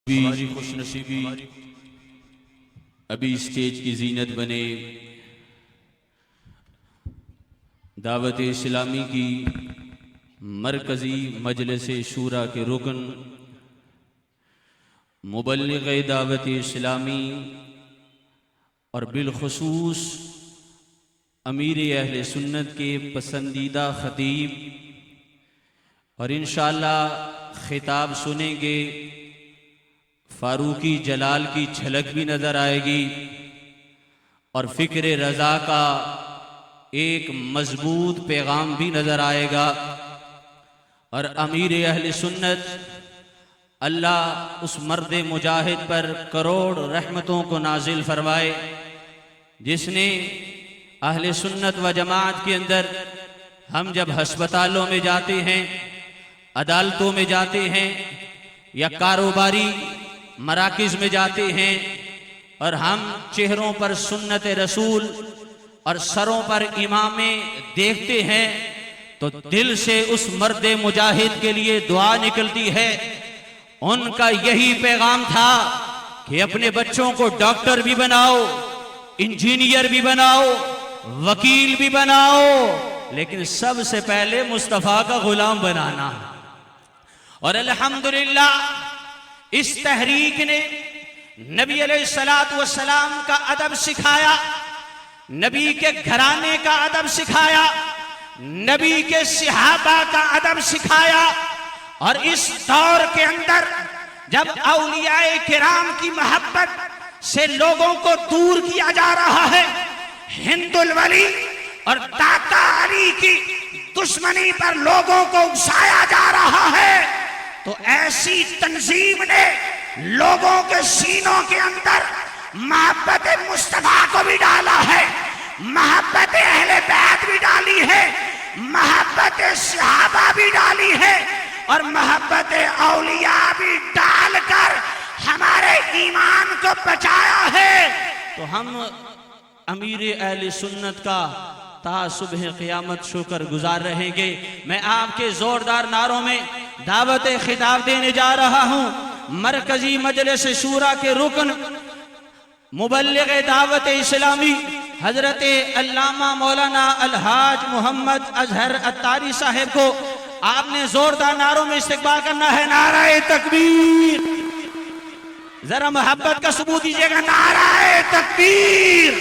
हमारी खुशनसीबी अभी स्टेज की जीनत बने दावत इस्लामी की मरकज़ी मजलिस शूरा के रुकन मुबल्लिग़ दावत इस्लामी और बिलखुसूस अमीर अहले सुन्नत के पसंदीदा ख़तीब और इंशाअल्लाह खिताब सुनेंगे। फारूकी जलाल की झलक भी नज़र आएगी और फ़िक्र रज़ा का एक मजबूत पैगाम भी नज़र आएगा। और अमीर अहले सुन्नत अल्लाह उस मर्द मुजाहिद पर करोड़ रहमतों को नाजिल फरमाए जिसने अहले सुन्नत व जमात के अंदर हम जब हस्पतालों में जाते हैं, अदालतों में जाते हैं या कारोबारी मराकिज में जाते हैं और हम चेहरों पर सुन्नत रसूल और सरों पर इमामे देखते हैं तो दिल से उस मर्द मुजाहिद के लिए दुआ निकलती है। उनका यही पैगाम था कि अपने बच्चों को डॉक्टर भी बनाओ, इंजीनियर भी बनाओ, वकील भी बनाओ, लेकिन सबसे पहले मुस्तफ़ा का गुलाम बनाना। और अल्हम्दुलिल्लाह इस तहरीक ने नबी अलैहिस्सलातु वस्सलाम का अदब सिखाया, नबी के घराने का अदब सिखाया, नबी के सहाबा का अदब सिखाया। और इस दौर के अंदर जब औलियाए किराम की मोहब्बत से लोगों को दूर किया जा रहा है, हिंदुल वली और दाता अली की दुश्मनी पर लोगों को उकसाया जा रहा है, तो ऐसी तंजीम ने लोगों के सीनों के अंदर मोहब्बत मुस्तफा को भी डाला है, मोहब्बत अहले बैत भी डाली है, मोहब्बत सहाबा भी डाली है और मोहब्बत औलिया भी डालकर हमारे ईमान को बचाया है। तो हम अमीर अहले सुन्नत का ता सुबह क़यामत शुक्र गुजार रहेंगे। मैं आपके जोरदार नारों में दावत खिताब देने जा रहा हूँ। मरकजी मजलिस शूरा के रुकन मुबल्लिग़ दावत इस्लामी हजरत अल्लामा मौलाना अलहाज मोहम्मद अजहर अत्तारी साहब को आपने जोरदार नारों में इस्तकबाल करना है। नाराए तकबीर, जरा मोहब्बत का सबूत दीजिएगा। नाराए तकबीर,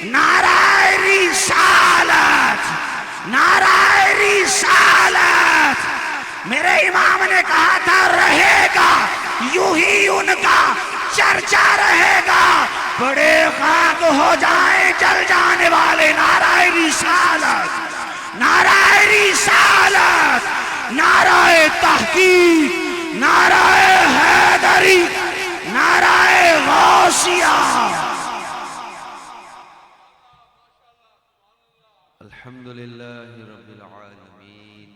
नाराए रिसालत, नाराए रिसालत। मेरे इमाम ने कहा था रहेगा यूं ही उनका चर्चा रहेगा, बड़े खाक हो जाए जल जाने वाले। नाराए रिसालत, नाराए रिसालत, नाराए तहकीक, नाराए हैदरी, नाराए गौसिया। अल्हम्दुलिल्लाहि रब्बिल आलमीन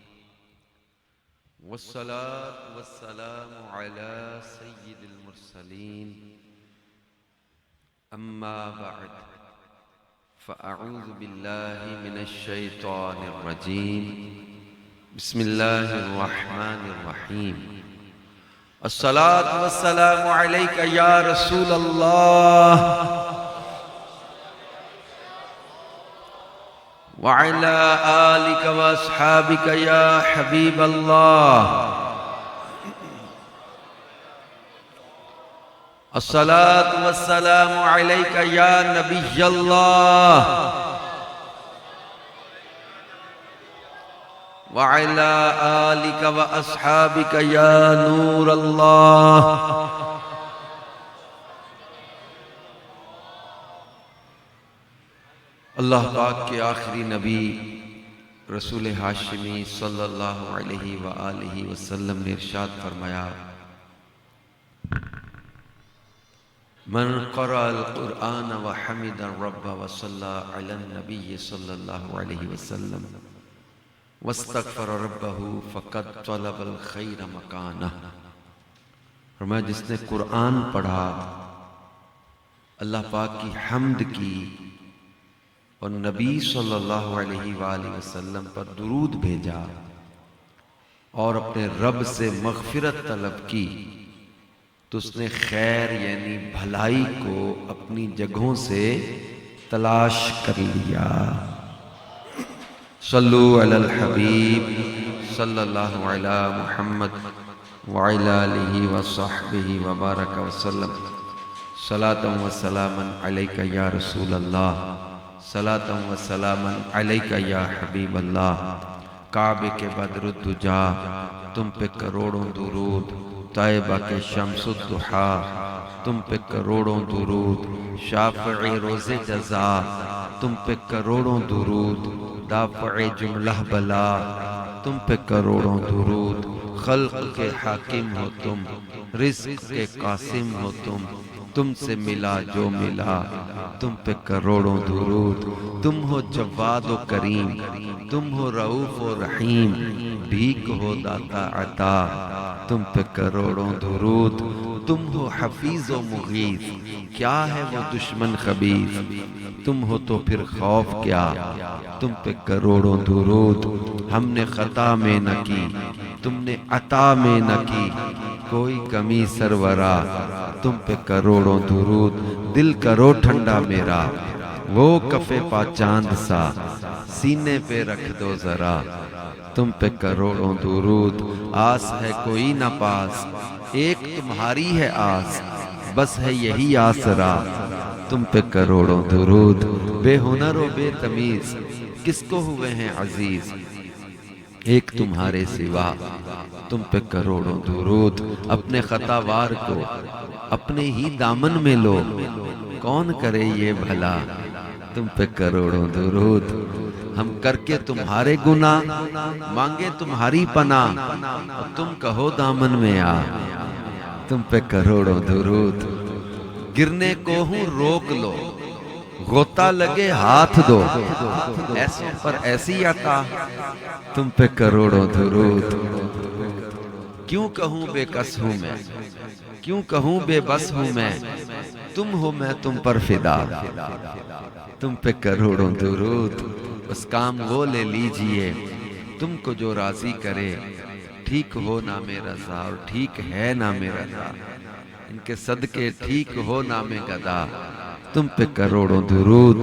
वस्सलातु वस्सलामु अला सय्यिदिल मुरसलीन अम्मा बअद फ़अऊज़ु बिल्लाहि मिनश शैतानिर रजीम बिस्मिल्लाहिर रहमानिर रहीम। अस्सलातु वस्सलामु अलैका या रसूल अल्लाह व अला आलिका व अस्हाबिका या हबीब अल्लाह। अस्सलातु वस्सलामु अलैका या नबी अल्लाह व अला आलिका व अस्हाबिका या नूर अल्लाह। अल्लाह पाक के आखिरी नबी रसूल हाशिमी सल्लल्लाहु अलैहि व आलिहि वसल्लम ने इरशाद फरमाया, मन क़रअल क़ुरआन व हमिद रब्ब व सल्ला अला नबी सल्लल्लाहु अलैहि वसल्लम वस्तग़फ़र रब्बहु फ़क़द तलबल खैर मकानह। फरमाया जिसने कुरान पढ़ा, अल्लाह पाक की हम्द की और नबी सल्लल्लाहु अलैहि वसल्लम पर दुरूद भेजा और अपने रब से मग़फ़िरत तलब की, तो उसने खैर यानी भलाई को अपनी जगहों से तलाश कर लिया। सल्लु अलल हबीब सल्लल्लाहु अला मुहम्मद व अला आलिहि व सहबिहि व बारक वसल्लम। सलातम व सलामन अलैका या रसूल अल्लाह, सलातम व सलामन अलैका या हबीब अल्लाह। काबे के बदरुद्दुजा तुम पे करोड़ों दुरूद, तैयबा के शम्सुद्दुहा तुम पे करोड़ों दुरूद, शाफ़ई रोज़े जज़ा तुम पे करोड़ों दुरूद, दाफ़ए जुमला बला तुम पे करोड़ों दुरूद। खल्क़ के हाकिम हो तुम, रिज़्क़ के कासिम हो तुमसे मिला जो मिला तुम पे करोड़ों दुरूद। तुम हो जव्वाद व करीम, तुम हो रऊफ़ व रहीम, भीख हो दाता अता तुम पे करोड़ों दुरूद। तुम हो हफीज़ व मुगीथ, क्या है वो दुश्मन खबीस, तुम हो तो फिर खौफ क्या, तुम पे करोड़ों दुरूद। हमने खता में न की, तुमने अता में न की, कोई कमी सरवरा तुम पे करोड़ों दुरूद। दिल करो ठंडा मेरा, वो कफे पा चांद सा, सीने पे रख दो जरा तुम पे करोड़ों दुरूद। आस है कोई न पास, एक तुम्हारी है आस, बस है यही आसरा तुम पे करोड़ों दुरूद। बेहुनर व बेतमीज किसको हुए हैं अजीज, एक तुम्हारे सिवा तुम पे करोड़ों दुरूद। अपने खतावार को अपने ही दामन में लो, कौन करे ये भला तुम पे करोड़ों दुरूद। हम करके तुम्हारे गुनाह मांगे तुम्हारी पनाह, और तुम कहो दामन में आ तुम पे करोड़ों दुरूद। गिरने को हूं रोक लो, गोता लगे हाथ दो, ऐसों पर ऐसी अता तुम पे करोड़ों दुरूद। क्यों कहूं बेकस हूं मैं, क्यों कहूं बेबस हूं मैं, तुम हो मैं तुम पर फिदा तुम पे करोड़ों दुरूद। बस काम वो ले लीजिए तुमको जो राजी करे, ठीक हो ना मेरा रज़ा और ठीक है ना मेरा रज़ा, इनके सदके ठीक हो ना में गदा तुम पे करोड़ों दुरूद।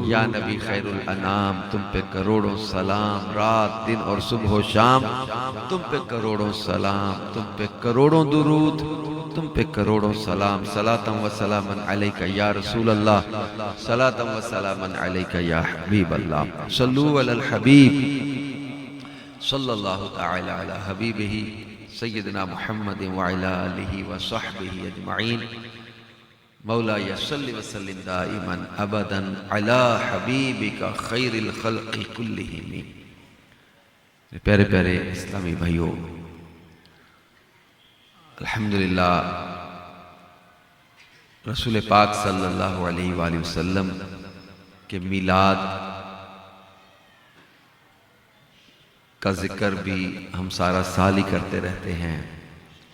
या नबी खैरुल अनाम तुम पे करोड़ों सलाम, रात दिन और सुबह शाम तुम पे करोड़ों सलाम, तुम पे करोड़ों दुरूद, तुम पे करोड़ों सलाम। सलातम व सलामन अलैका या रसूल अल्लाह, सलातम व सलामन अलैका या हबीब अल्लाह। सल्लु अलल हबीब सल्लल्लाहु तआला अला हबीबिही सय्यदना मुहम्मद व अला आलिहि व सहबिही अजमईन। मौला यस्सल्लि व सल्लिम दाइमन अबदन अला हबीबिका खैरिल खल्क़ि कुल्लिहिम। प्यारे प्यारे इस्लामी भाइयों, अल्हम्दुलिल्लाह रसूल पाक सल्लल्लाहु अलैहि वसल्लम के मिलाद का जिक्र भी हम सारा साल ही करते रहते हैं।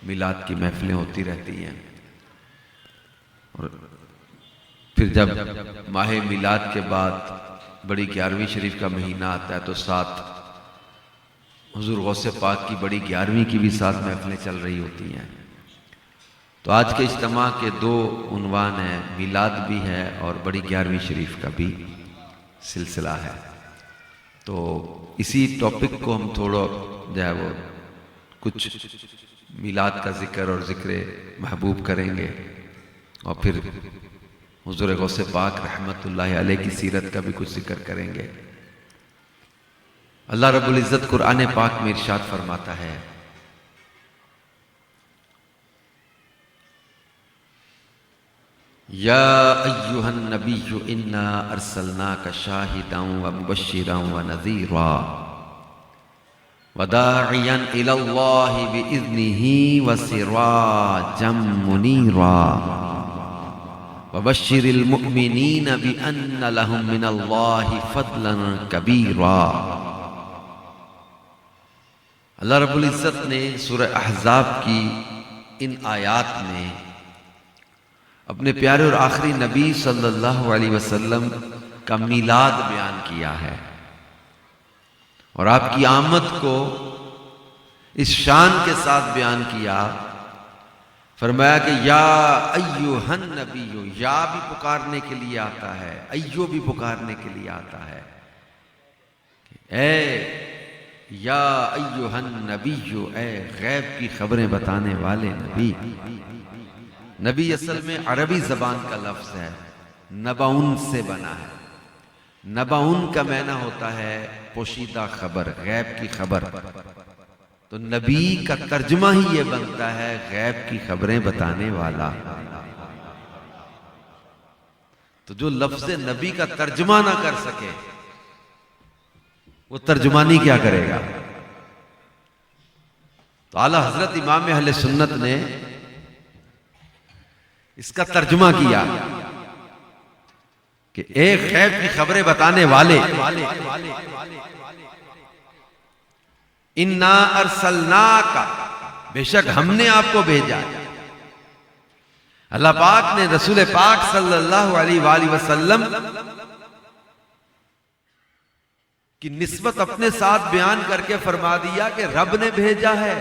मिलाद की महफिलें होती रहती हैं, और फिर जब माह मिलाद के बाद बड़ी 11वीं शरीफ का महीना आता है तो साथ हुजूर गौसे पाक की बड़ी 11वीं की भी साथ महफिलें चल रही होती हैं। तो आज के इज्तिमा के दो उन्वान हैं, मिलाद भी है और बड़ी 11वीं शरीफ का भी सिलसिला है। तो इसी टॉपिक को हम थोड़ा जो है वो कुछ मिलाद का जिक्र और जिक्र महबूब करेंगे, और फिर हुजूर गौसे पाक रहमतुल्लाहि अलैह की सीरत का भी कुछ जिक्र करेंगे। अल्लाह रब्बुल इज़्ज़त कुरान पाक में इरशाद फरमाता है, या अय्युहन नबिय्यु इन्ना अरसलनाका शाहिदन व मुबश्शिरन व नज़ीरा व दाइयन इलल्लाहि बिइज़्निही व सिराजम मुनीरा व बश्शिरिल मुमिनीन बिअन्न लहुम मिनल्लाहि फज़लन कबीरा। अल्लाह रब्बुल इज़्ज़त ने सूरह अहज़ाब की इन आयात में अपने प्यारे और आखिरी नबी सल्लल्लाहु अलैहि वसल्लम का मिलाद बयान किया है, और आपकी आमद को इस शान के साथ बयान किया, फरमाया कि या अय्युहन नबिय्यु, या भी पुकारने के लिए आता है, अय्यो भी पुकारने के लिए आता है। ए या अय्युहन नबिय्यु, ए गैब की खबरें बताने वाले नबी। नबी असल में अरबी जबान का लफ्ज है, नबाउन से बना है। नबाउन का माना होता है पोशीदा खबर, गैब की खबर। तो नबी का तर्जुमा ही ये बनता है गैब की खबरें बताने वाला। तो जो लफ्ज नबी का तर्जुमा ना कर सके वो तर्जुमानी क्या करेगा। तो आला हजरत इमाम अहले सुन्नत ने इसका तर्जुमा किया कि एक गैब की खबरें बताने वाले, इन्ना अरसलनाका, बेशक हमने आपको भेजा। अल्लाह पाक ने रसूल पाक सल्लल्लाहु अलैहि वसल्लम की निस्बत अपने साथ बयान करके फरमा दिया कि रब ने भेजा है।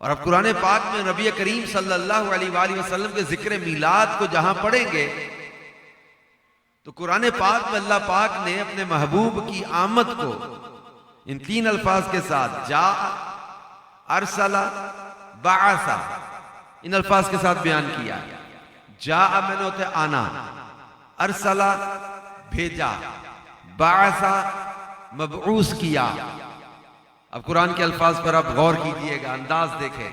और अब कुरान पाक में नबी करीम सल्लल्लाहु अलैहि वसल्लम के जिक्र मिलाद को जहां पढ़ेंगे तो कुरान पाक में अल्लाह पाक ने अपने महबूब की आमद को इन तीन अल्फाज के साथ जा, अरसला, बाअसा, इन अल्फाज के साथ बयान किया। जा मैंने होते आना, अरसला भेजा, बाअसा मबऊस किया। अब कुरान के अल्फाज पर आप गौर कीजिएगा, अंदाज देखें।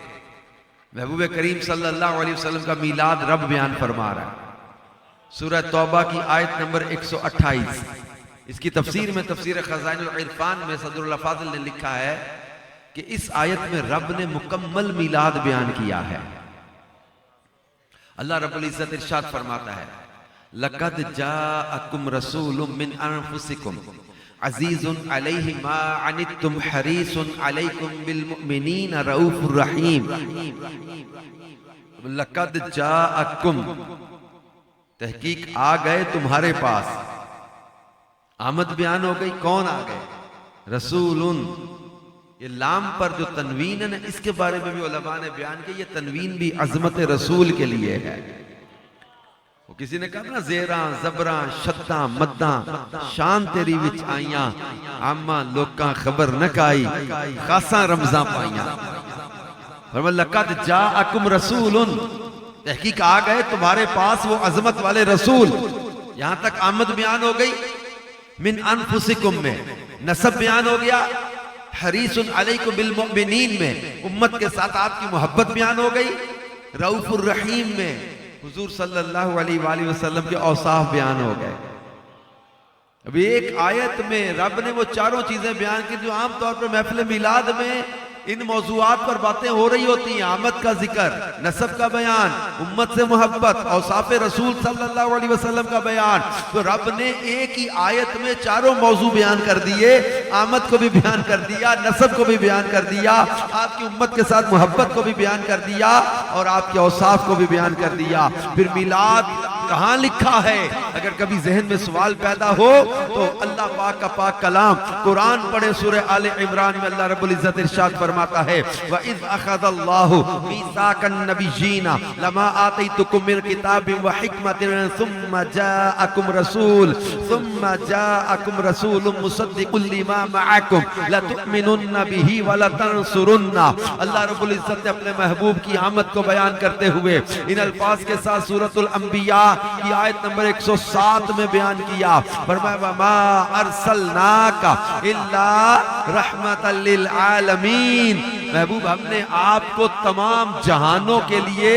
महबूब करीम सल्लल्लाहु अलैहि वसल्लम का मीलाद रब बयान फरमा रहा है। सूरह तौबा की आयत नंबर 128, इसकी तफसीर में तफसीर खजाइनुल इरफान में सदरुल फाजिल ने लिखा है कि इस आयत में रब ने मुकम्मल मीलाद बयान किया है। अल्लाह रब्बुल इज्जत इरशाद फरमाता है, लक़द जाअकुम रसूलुम मिन अनफुसिकुम अज़ीज़ुन अलैहि मा अनित्तुम हरीसुन अलैकुम बिल मुमिनीना रऊफुर रहीम। लक़द जाअकुम, तहकीक आ गए तुम्हारे पास। आमद बयान हो गई, कौन आ गए? रसूलुन। ये लाम पर जो तनवीन है ना, इसके बारे में भी उलमा ने बयान किया, ये तनवीन भी अजमत रसूल के लिए है। वो किसी ने कहा ना, जेरा जबरा शद्दा मद्दा शान तेरी विच आइयां, आमा लोकां खबर न काई, खासा रमजान पाइयां। फरमाया लक़द जाअकुम रसूलुन, तहकीक आ गए तुम्हारे पास वो अजमत वाले रसूल। यहां तक आमद बयान हो गई। मिन अनफुसिकुम में नसब बयान हो गया। हरीसुन अलैकुम बिल मुमिनीन में उम्मत के साथ आपकी मोहब्बत बयान हो गई। रऊफुर रहीम में हुजूर सल्लल्लाहु अलैहि वसल्लम के औसाफ बयान हो गए। अभी एक आयत में रब ने वो चारों चीजें बयान की जो आमतौर पर महफिल मिलाद में इन मौजूआत पर बातें हो रही होती हैं। आमद का जिक्र, नसब का बयान, उम्मत से मोहब्बत, औसाफ रसूल सल्लल्लाहु अलैहि वसल्लम का बयान। तो रब ने एक ही आयत में चारों मौजू बयान कर दिए। आमद को भी बयान कर दिया, नसब को भी बयान कर दिया, आपकी उम्मत के साथ मोहब्बत को भी बयान कर दिया और आपके औसाफ को भी बयान कर दिया। फिर मिलाद कहां लिखा है? अगर कभी जहन में सवाल पैदा हो तो अल्लाह पाक का पाक कलाम कुरान पढ़े। सूरह आले इमरान में अल्लाह रब्बुल इज्जत इरशाद फरमाता है, व इज़ अख़ज़ल्लाहु मीसाकन नबिय्यीना लमा आतैतुकुम मिन किताबिन व हिकमतिन सुम्मा जाअकुम रसूलुम मुसद्दिकुल लिमा मअकुम लतुमिनुन्ना बिही व लतंसुरुन्ना। अल्लाह रब्बुल इज्जत ने अपने महबूब की आमद को बयान करते हुए इन अल्फाज के साथ सूरतुल अंबिया की आयत नंबर 107 में बयान किया। फरमाया वमा अरसलनाका इल्ला रहमतल लिल आलमीन, महबूब हमने आपको तमाम जहानों के लिए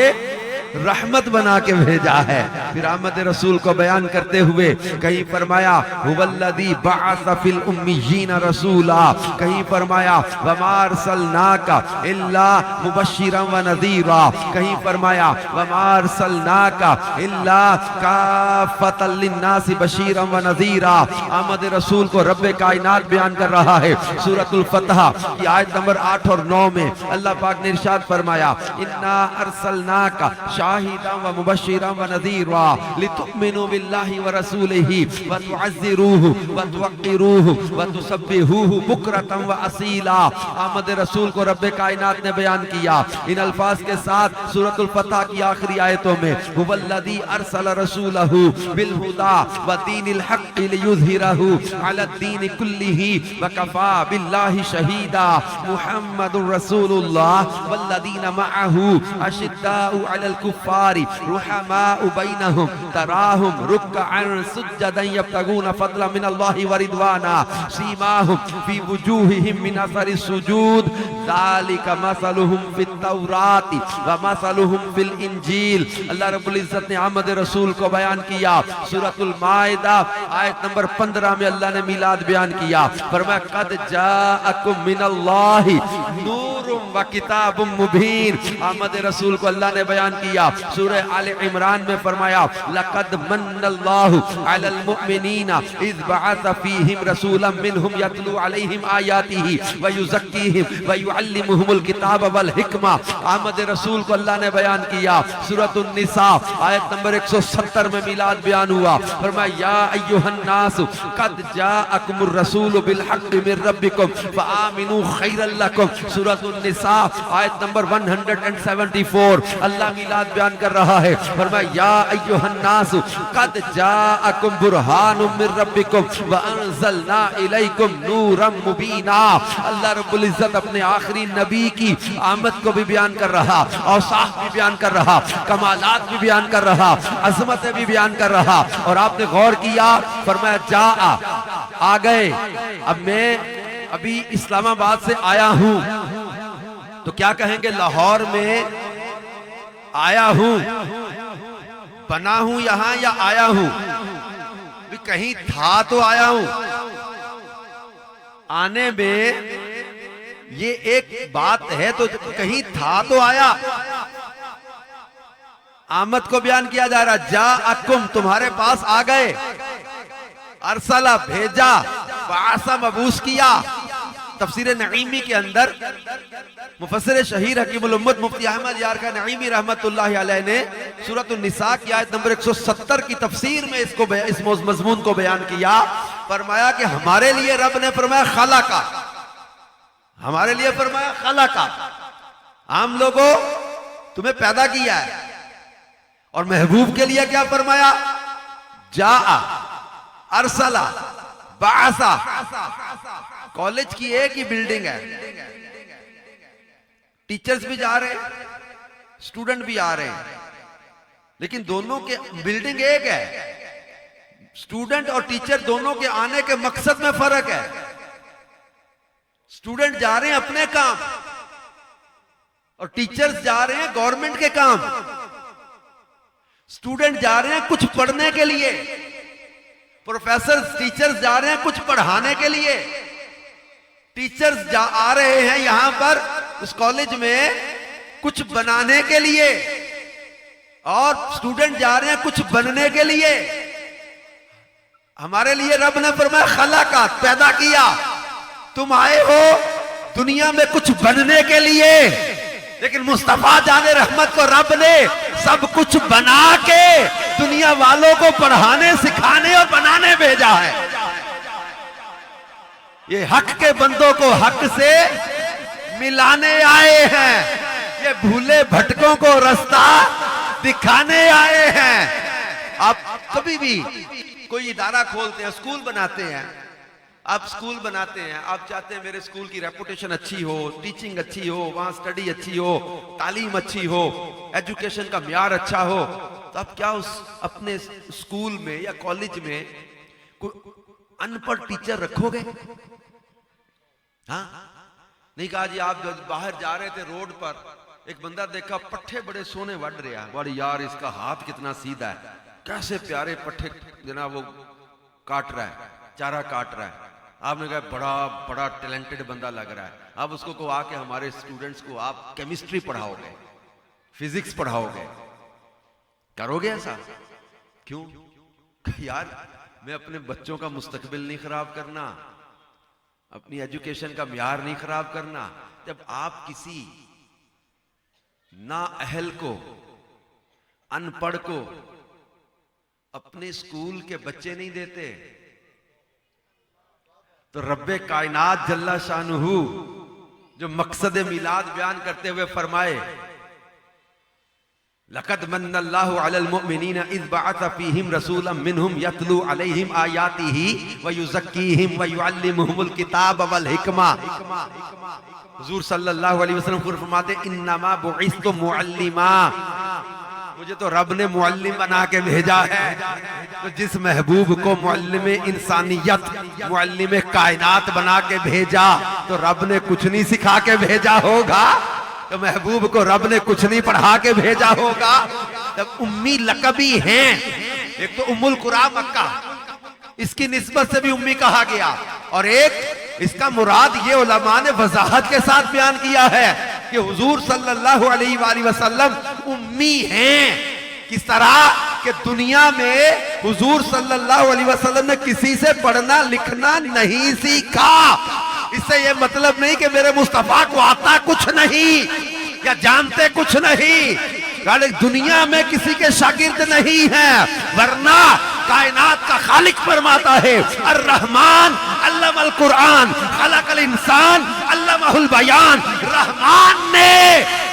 रहमत बना के भेजा है। फिर आमद रसूल को बयान करते हुए कहीं फरमाया हुवल्लज़ी बअस फिल उम्मिय्यीना रसूला, कहीं फरमाया वमा अरसलनाका इल्ला मुबश्शिरन व नज़ीरा, कहीं फरमाया वमा अरसलनाका इल्ला काफ़तल लिन्नासि बशीरन व नज़ीरा। आमद रसूल को रब्बे कायनात बयान कर रहा है। सूरतुल फतह की आयत नंबर 8 और 9 में अल्लाह पाक ने इरशाद फरमाया, इन्ना अरसलनाका शाहिदन व मुबश्शिरन व नज़ीरा लितुमिनु बिल्लाहि व रसूलिही व तुअज़्ज़िरूहु व तुवक्किरूहु व तुसब्बिहूहु बुक्रतन व असीला। आमद रसूल को रब्बे कायनात ने बयान किया इन अल्फाज के साथ सूरतुल फतह की आखिरी आयतों में, हुवल्लज़ी अरसल रसूलहु बिल हुदा व दीनिल हक़ लियुज़हिरहु अलद्दीन कुल्लिही व कफ़ा बिल्लाहि शहीदा। मुहम्मदुर रसूलुल्लाह वल्लज़ीना मअहू अशिद्दाउ अलल कुफ़्फ़ारि रुहमाउ बैनहुम तराहुम रुक्अन सुज्जदन यब्तगून फज़लन मिनल्लाहि व रिदवाना सीमाहुम फी वुजूहिहिम मिन असरि सुजूद ज़ालिका मसलुहुम फित तौराति व मसलुहुम फिल इंजील। अल्लाह रब्बुल इज़्ज़त ने आमद रसूल को बयान किया सूरतुल माइदा आयत नंबर 15 में अल्लाह ने मिलाद बयान किया, फरमाया कद जाअकुम मिनल्लाहि नूरुम व किताबुम मुबीन। आमद रसूल को अल्लाह ने बयान किया सूरह आले इमरान में, फरमाया लक़द मन्नल्लाहु अलल मुमिनीना इज़ बअस फीहिम रसूलन मिनहुम यतलू अलैहिम आयातिही व युज़क्कीहिम व युअल्लिमुहुमुल किताब वल हिकमा। आमद रसूल को अल्लाह ने बयान किया सूरतुन निसा आयत नंबर 170 में मिलाद बयान हुआ, फरमाया या अय्युहन नास कद जाअकुमुर रसूलु बिल हक़्क़ि मिर रब्बिकुम फआमिनू खैरल लकुम। सूरतुन निसा आयत नंबर 174 अल्लाह मिलाद बयान कर रहा है, फरमाया या अय्युहन नास कद जाअकुम बुरहानुम मिर रब्बिकुम व अंज़लना इलैकुम नूरम मुबीना। अल्लाह रब्बुल इज़्ज़त अपने आखिरी नबी की आमद को भी बयान कर रहा, औसाफ भी बयान कर रहा, कमालात भी बयान कर रहा, अज़मतें भी बयान कर रहा। और आपने गौर किया, फरमाया जा आ गए। अब मैं अभी इस्लामाबाद से आया हूं तो क्या कहेंगे, लाहौर में आया हूं, बना हूं यहां या आया हूं? भी कहीं था तो आया हूं। आने में ये एक बात है, तो कहीं था तो आया। आमद को बयान किया जा रहा, जा अकुम तुम्हारे पास आ गए, अरसला भेजा, बासा मबूस किया। तफसीर नईमी के अंदर मुफस्सिर शहीर हकीमुल उम्मत मुफ्ती अहमद यार का नईमी रहमतुल्लाहि अलैह ने सूरतुन निसा की आयत नंबर 170 की तफसीर में इस मजमून को बयान किया। फरमाया कि हमारे लिए रब ने फरमाया खलका, हमारे लिए फरमाया खलका, हम लोगों तुम्हें पैदा किया है। और महबूब के लिए क्या फरमाया, जा अरसला बासा। कॉलेज की एक ही बिल्डिंग है, टीचर्स भी जा रहे हैं, स्टूडेंट भी आ रहे हैं, लेकिन दोनों के बिल्डिंग एक है। स्टूडेंट और टीचर दोनों के आने के मकसद में फर्क है। स्टूडेंट जा रहे हैं अपने काम और टीचर्स जा रहे हैं गवर्नमेंट के काम। स्टूडेंट जा रहे हैं कुछ पढ़ने के लिए, प्रोफेसर टीचर्स जा रहे हैं कुछ पढ़ाने के लिए। टीचर्स आ रहे हैं यहां पर उस कॉलेज में कुछ बनाने के लिए और स्टूडेंट जा रहे हैं कुछ बनने के लिए। हमारे लिए रब ने फरमाया खलका, पैदा किया। तुम आए हो दुनिया में कुछ बनने के लिए, लेकिन मुस्तफा जाने रहमत को रब ने सब कुछ बना के दुनिया वालों को पढ़ाने, सिखाने और बनाने भेजा है। ये हक के बंदों को हक से मिलाने आए हैं, ये भूले भटकों को रास्ता दिखाने आए हैं। आप कभी भी कोई इदारा खोलते हैं, स्कूल बनाते हैं, आप स्कूल बनाते हैं, आप चाहते हैं मेरे स्कूल की रेपुटेशन अच्छी हो, टीचिंग अच्छी हो, वहां स्टडी अच्छी हो, तालीम अच्छी हो, एजुकेशन का म्यार अच्छा हो, तो आप क्या उस अपने स्कूल में या कॉलेज में कोई अनपढ़ टीचर रखोगे? हाँ, नहीं कहा जी आप जब बाहर जा रहे थे रोड पर एक बंदा देखा पट्ठे बड़े सोने वड़ रहा है, बड़ी यार इसका हाथ कितना सीधा है, कैसे प्यारे पट्ठे जनाब वो काट रहा है, चारा काट रहा है। आपने कहा बड़ा बड़ा टैलेंटेड बंदा लग रहा है। अब उसको को आके हमारे स्टूडेंट्स को आप केमिस्ट्री पढ़ाओगे, फिजिक्स पढ़ाओगे, करोगे ऐसा? क्यों? यार मैं अपने बच्चों का मुस्तकबिल नहीं खराब करना, अपनी एजुकेशन का म्यार नहीं खराब करना। जब आप किसी ना अहल को अनपढ़ को अपने स्कूल के बच्चे नहीं देते, तो रब्बे कायनात जल्ला शानुहु जो मकसद मिलाद बयान करते हुए फरमाए, लक़द मन्नल्लाहु अलल मुमिनीना इज़ बअसा फ़ीहिम रसूलन मिनहुम यतलू अलैहिम आयातिही व युज़क्कीहिम व युअल्लिमुहुमुल किताब वल हिकमा। हुज़ूर सल्लल्लाहु अलैहि वसल्लम फरमाते इन्नमा बुइस्तु मुअल्लिमा, मुझे तो रब ने मुअल्लिम बना के भेजा है। तो जिस महबूब को मुअल्लिम इंसानियत, मुअल्लिम कायनात बना के भेजा, तो रब ने कुछ नहीं सिखा के भेजा होगा, तो महबूब को रब ने कुछ नहीं पढ़ा के भेजा होगा। तब उम्मी लकबी हैं, एक तो उम्मुल कुरा मक्का, इसकी निस्बत से भी उम्मी कहा गया, और एक इसका मुराद ये उलमा ने वजाहत के साथ बयान किया है कि हुजूर सल्लल्लाहु अलैहि वसल्लम उम्मी हैं। किस तरह कि दुनिया में हुजूर सल्लल्लाहु अलैहि वसल्लम ने किसी से पढ़ना लिखना नहीं सीखा। इससे ये मतलब नहीं कि मेरे मुस्तफा को आता कुछ नहीं या जानते कुछ नहीं, दुनिया में किसी के शागिर्द नहीं है, वरना कायनात का खालिक फरमाता है अर्रहमान अल्लमल कुरान खलकल इंसान अल्लमहुल बयान। रहमान ने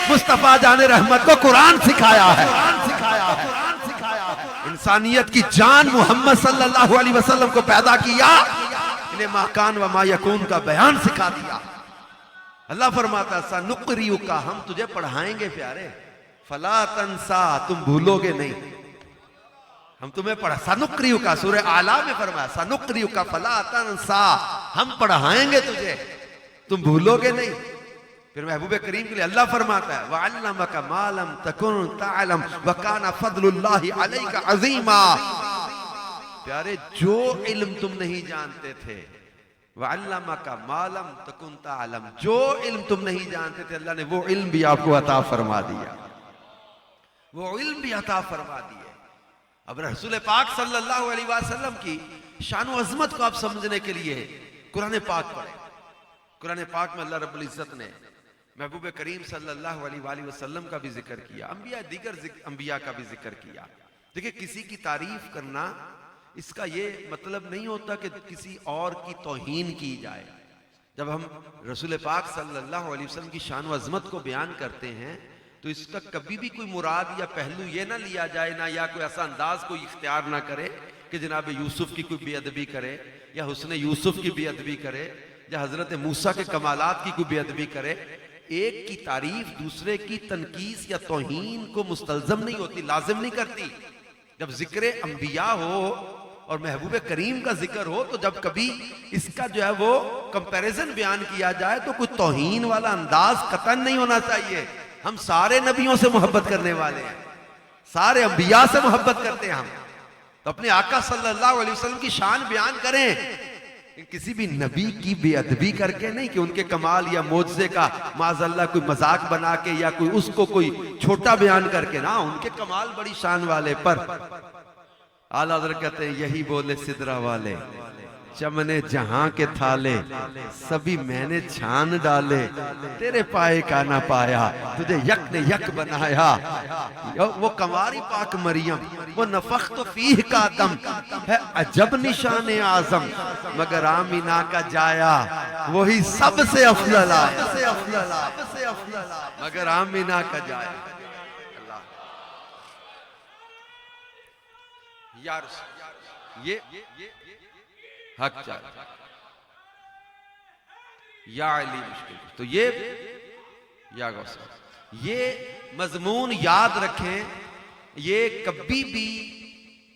मुस्तफा जाने रहमत को कुरान सिखाया है, इंसानियत की जान मोहम्मद सल्लल्लाहु अलैहि वसल्लम को पैदा किया, इन्हें माकान व मा यकून का बयान सिखा दिया। अल्लाह फरमाता सनुक़रियु का, हम तुझे पढ़ाएंगे प्यारे, फला तंसा, तुम भूलोगे नहीं, हम तुम्हें पढ़ा। सनुक़रियु का सूरह आला में फरमाया सनुक़रियु का फला तंसा, हम पढ़ाएंगे तुझे, तुम भूलोगे नहीं। फिर महबूब करीम के लिए अल्लाह फरमाता है वअल्लमका मा लम तकुन तअलम व काना फज़लुल्लाहि अलैका अज़ीमा। प्यारे जो इल्म तुम नहीं जानते थे, वअल्लमका मा लम तकुन तअलम, जो इल्म तुम नहीं जानते थे अल्लाह ने वो इल्म भी आपको अता फरमा दिया, वो इल्म भी अता फरमा दिए। अब रसूल पाक सल्लल्लाहु अलैहि वसल्लम की शान व अज़मत को आप समझने के लिए कुरान पाक पढ़े। कुरान पाक में अल्लाह रब्बुल इज्जत ने महबूब करीम सल्लल्लाहु अलैहि वसल्लम का भी जिक्र किया, अंबिया दीगर अंबिया का भी जिक्र किया। देखिए, किसी की तारीफ करना इसका ये मतलब नहीं होता कि किसी और की तौहीन की जाए। जब हम रसूल पाक सल्लल्लाहु अलैहि वसल्लम की शान व अज़मत को बयान करते हैं तो इसका कभी भी कोई मुराद या पहलू ये ना लिया जाए ना, या कोई ऐसा अंदाज कोई इख्तियार ना करे कि जनाब यूसुफ की कोई बेअदबी करे या हुस्न यूसुफ की बेअदबी करे या हजरत मूसा के कमालात की कोई बेअदबी करे। एक की तारीफ दूसरे की तनकीस या तौहीन को मुस्तलजम नहीं होती, लाजिम नहीं करती। जब जिक्र अंबिया हो और महबूब करीम का जिक्र हो, तो जब कभी इसका जो है वो कंपैरिजन बयान किया जाए तो कोई तौहीन वाला अंदाज कतन नहीं होना चाहिए। हम सारे नबियों से मोहब्बत करने वाले हैं, सारे अंबिया से मोहब्बत करते हैं हम, तो अपने आका सल्लल्लाहु अलैहि वसल्लम की शान बयान करें, किसी भी नबी की बेअदबी करके नहीं कि उनके कमाल या मोजज़े का माज़अल्लाह कोई मजाक बना के या कोई उसको कोई छोटा बयान करके ना, उनके कमाल बड़ी शान वाले। पर आला हज़रत कहते हैं यही बोले सिदरा वाले, चमने जहां के थाले सभी मैंने छान डाले, तेरे पाए का ना पाया तुझे यक ने यक बनाया। वो कंवारी पाक मरियम, वो नफख्त फीह का दम है अजब निशान आजम, मगर आमीना का जाया वही सबसे अफजल आया, मगर आमीना का जाया। यार ये हक चाहिए या अली मुश्किल, तो ये या गौसा ये मजमून याद रखें। ये कभी भी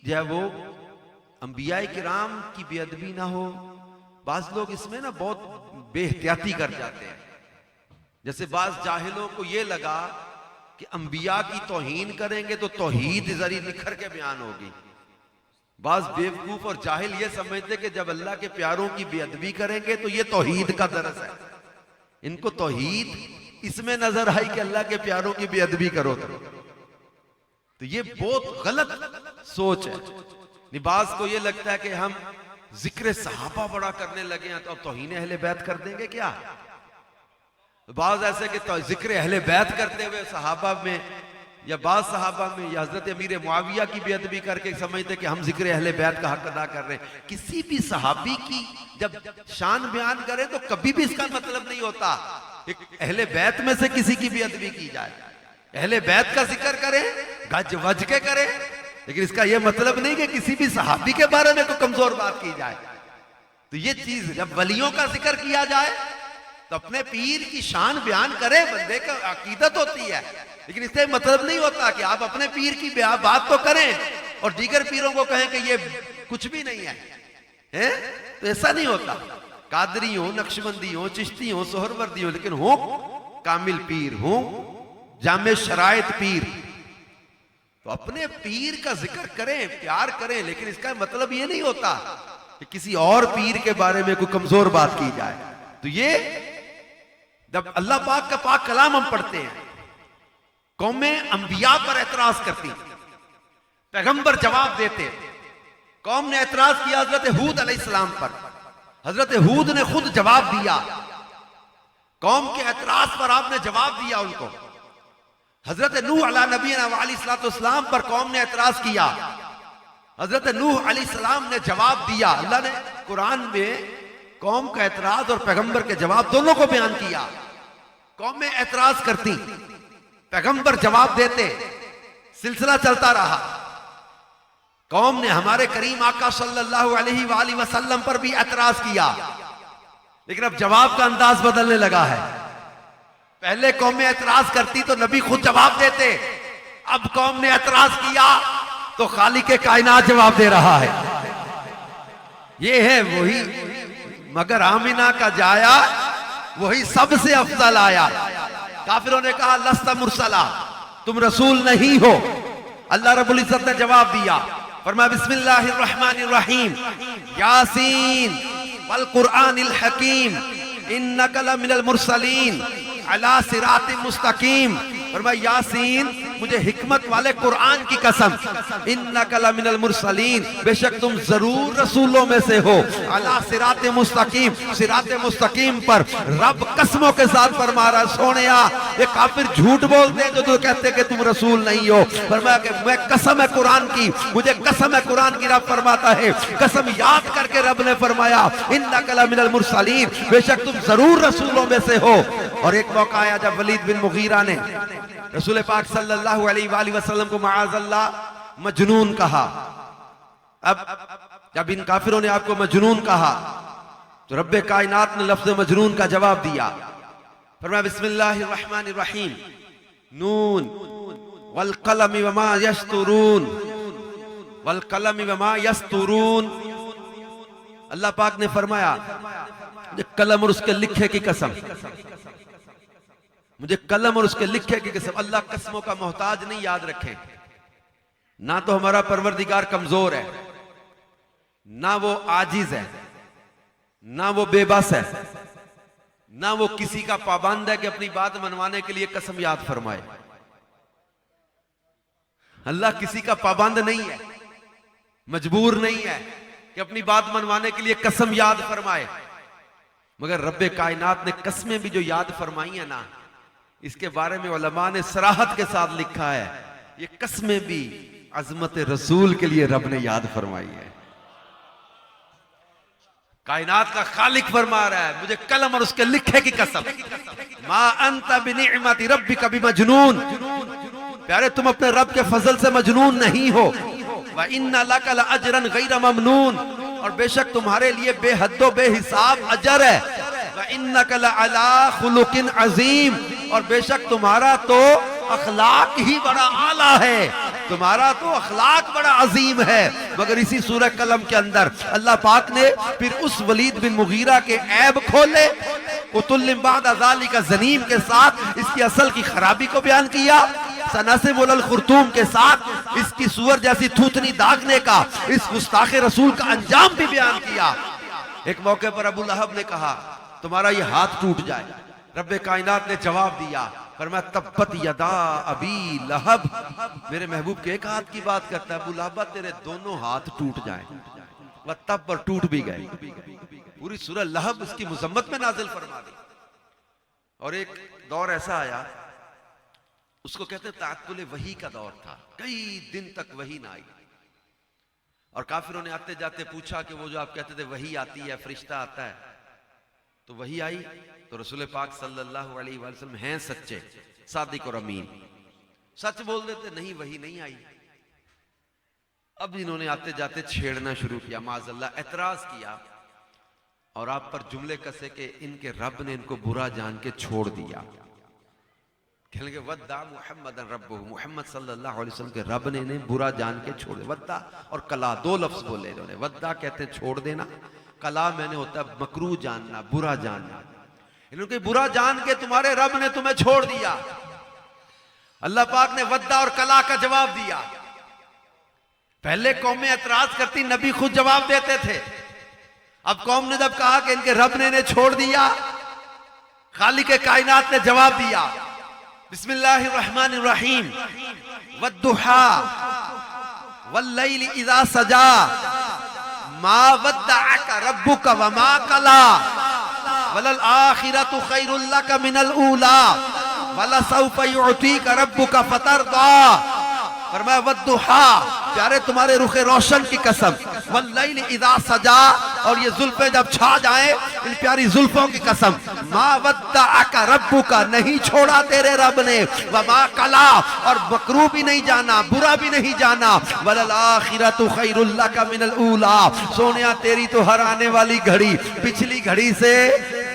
जो है वो अंबिया किराम की बेअदबी ना हो। बाज लोग इसमें ना बहुत बेहतियाती कर जाते हैं। जैसे बाज जाहिलों को ये लगा कि अंबिया की तौहीन करेंगे तो तौहीद जरी निखर के बयान होगी। बाज बेवकूफ और जाहिल ये समझते कि जब अल्लाह के प्यारों की बेअदबी करेंगे तो ये तौहीद का दरस है। इनको तौहीद इसमें नजर आई कि अल्लाह के प्यारों की बेअदबी करो, तो ये बहुत गलत सोच है। निबाज को ये लगता है कि हम जिक्र सहाबा बड़ा करने लगे हैं तो अब तौहीन अहले बैत कर देंगे क्या। बाज ऐसे कि जिक्र अहले बैत करते हुए सहाबा में या बाद सहाबा में या हजरत अमीर मुआविया की बेअदबी करके समझते कि हम जिक्र अहले बैत का हक अदा कर रहे हैं। किसी भी सहाबी की जब शान बयान करें तो कभी भी इसका मतलब नहीं होता एक अहले बैत में से किसी की बेअदबी की जाए। अहले बैत का जिक्र करें, गज वज के करें, लेकिन इसका यह मतलब नहीं कि किसी भी सहाबी के बारे में कोई कमजोर बात की जाए। तो ये चीज जब वलियों का जिक्र किया जाए तो अपने पीर की शान बयान करें, बंदे का अकीदत होती है, लेकिन इससे मतलब नहीं होता कि आप अपने पीर की बात तो करें और दीगर पीरों को कहें कि ये कुछ भी नहीं है, तो ऐसा नहीं होता। कादरी हो, नक्शबंदी हो, चिश्ती हो, सोहरवर्दी हो, लेकिन हो कामिल पीर, हो जामे शरायत पीर, तो अपने पीर का जिक्र करें, प्यार करें, लेकिन इसका मतलब ये नहीं होता कि किसी और पीर के बारे में कोई कमजोर बात की जाए। तो ये जब अल्लाह पाक का पाक कलाम हम पढ़ते हैं, कौमें अंबिया पर एतराज करती, पैगंबर जवाब देते। कौम ने एतराज किया हजरत हूद अलैहिस्सलाम पर, हजरत हूद ने खुद जवाब दिया। कौम के एतराज पर आपने जवाब दिया उनको। हजरत नूह अला नबीना व अलैहिस्सलाम पर कौम ने एतराज किया, हजरत नूह अलैहिस्सलाम ने जवाब दिया। अल्लाह ने कुरान में कौम का एतराज और पैगंबर के जवाब दोनों को बयान किया। कौम में एतराज करती, पैगंबर जवाब देते, सिलसिला चलता रहा। कौम ने हमारे करीम आका सल्लल्लाहु अलैहि वसल्लम पर भी एतराज किया, लेकिन अब जवाब का अंदाज बदलने लगा है। पहले कौम में एतराज करती तो नबी खुद जवाब देते, अब कौम ने एतराज किया तो खालिक कायनात जवाब दे रहा है। ये है वही मगर आमिना का जाया वही सबसे अफजल आया। काफिरों ने कहा लस्ता मुरसला, तुम रसूल नहीं हो। अल्लाह रब्बुल इज्जत ने जवाब दिया, फरमाया बिस्मिल्लाहिर रहमानिर रहीम, यासीन वल कुरआनिल हकीम इन्नका लमिनल मुरसलीन अला सिरातिम मुस्तकीम। फरमाया यासीन, मुझे हिकमत वाले कुरान की कसम, इन्नका लमिनल मुरसलीन, बेशक तुम जरूर रसूलों में से हो। अला सिराते मुस्तकीम, सिराते मुस्तकीम पर रब कसमों के साथ फरमा रहा है, सोनिया ये काफिर झूठ बोलते हैं जो तो कहते कि तुम रसूल नहीं हो। फरमाया कि मैं कसम है कुरान की, मुझे कसम है कुरान की, रब फरमाता है, कसम याद करके रब ने फरमाया इन्नका लमिनल मुरसलीन, बेशक तुम जरूर रसूलों में से हो। और एक मौका आया जब वलीद बिन मुगीरा ने रसूल पाक सल्लल्लाहु अलैहि वसल्लम को माअज़ल्लाह मजनून कहा। अब जब इन काफिरों ने आपको मजनून कहा तो रब्बे कायनात ने लफ्ज़ मजनून का जवाब दिया। फरमाया बिस्मिल्लाहिर रहमानिर रहीम, नून वल कलमी वमा यस्तुरून, वल कलमी वमा यस्तुरून। अल्लाह पाक ने फरमाया कलम और उसके लिखे की कसम, मुझे कलम और उसके लिखे की कसम। अल्लाह कसमों का मोहताज नहीं, याद रखें। ना तो हमारा परवरदिगार कमजोर है, ना वो आजिज है, ना वो बेबस है, ना वो किसी का पाबंद है कि अपनी बात मनवाने के लिए कसम याद फरमाए। अल्लाह किसी का पाबंद नहीं है, मजबूर नहीं है कि अपनी बात मनवाने के लिए कसम याद फरमाए। मगर रब्बे कायनात ने कसमें भी जो याद फरमाई है ना, इसके बारे में उलमा ने सराहत के साथ लिखा है, ये कसमें भी अजमत रसूल के लिए रब ने याद फरमाई है। कायनात का खालिक फरमा रहा है, मुझे कलम और उसके लिखे की कसम, मा अंता बिनिअमति रब्बिका बिमजनून, प्यारे तुम अपने रब के फजल से मजनून नहीं हो। व इन्ना लका लअजरन गैर ममनून, और बेशक तुम्हारे लिए बेहद्दो बेहिसाब अजर है। व इन्नका लअला खुलुकिन अजीम, और बेशक तुम्हारा तो अखलाक ही बड़ा आला है, तुम्हारा तो अखलाक बड़ा अजीम है। मगर इसी सूरह कलम के अंदर अल्लाह पाक ने फिर उस वलीद बिन मुगीरा के ऐब खोले, उतुल्लिम बाद ज़ालिका ज़नीम के साथ इसकी असल की खराबी को बयान किया, सनसिमुल खुर्तूम के साथ इसकी सुअर जैसी थूथनी दागने का, इस गुस्ताख रसूल का अंजाम भी बयान किया। एक मौके पर अबू लहब ने कहा तुम्हारा ये हाथ टूट जाए। रब्बे कायनात ने जवाब दिया, फरमाया तब्बत यदा अबी लहब, मेरे महबूब के एक हाथ की बात करता है, अबू लहब तेरे दोनों हाथ टूट जाएं। वह तब पर टूट भी गए। पूरी सूरह लहब उसकी मुजम्मत में नाजिल फरमा दी। और एक दौर ऐसा आया, उसको कहते हैं ताकुल वही का दौर था, कई दिन तक वही ना आई। और काफिरों ने आते जाते पूछा कि वो जो आप कहते थे वही आती है, फरिश्ता आता है, तो वही आई? तो रसूल पाक सल्लल्लाहु अलैहि वसल्लम हैं सच्चे, सादिक और अमीन, सच बोल देते, नहीं वही नहीं आई। अब इन्होंने आते जाते छेड़ना शुरू किया, माज़अल्लाह एतराज किया और आप पर जुमले कसे के इनके रब ने इनको बुरा जान के छोड़ दिया। कहने वद्दा मुहम्मद रब्बुहु, मुहम्मद सल्लल्लाहु अलैहि वसल्लम के रब ने इन्हें बुरा जान के छोड़ दिया। वद्दा और कला दो लफ्ज बोले इन्होंने। वद्दा कहते हैं छोड़ देना, कला मैंने होता है मकरू जानना, बुरा जानना। इन्होंने बुरा जान के तुम्हारे रब ने तुम्हें छोड़ दिया। अल्लाह पाक ने वद्दा और कला का जवाब दिया। पहले कौमें एतराज करती, नबी खुद जवाब देते थे। अब कौम ने जब कहा कि इनके रब ने इन्हें छोड़ दिया, खालिक कायनात ने जवाब दिया, बिस्मिल्लाहिर्रहमानिर्रहीम, वद्दुहा वल्लैलि इज़ा सजा मा वद्दअका रब्बुका वमा कला वलल आखिरतु खैरुल लका मिनल ऊला वलसौफ युअतीका रब्बुका फतरदा। फरमाया वद्दुहा, प्यारे तुम्हारे रुखे रोशन की कसम, वल्लैलि इज़ा सजा, और ये जुल्फें जब छा जाए, इन प्यारी जुल्फों की कसम, मा वद्दअका रब्बुका, नहीं छोड़ा तेरे रब ने, वमा कला, और मकरूह भी नहीं जाना, बुरा भी नहीं जाना, वलल आखिरतु खैरुल लका मिनल ऊला, सोनिया तेरी तो हर आने वाली घड़ी पिछली घड़ी से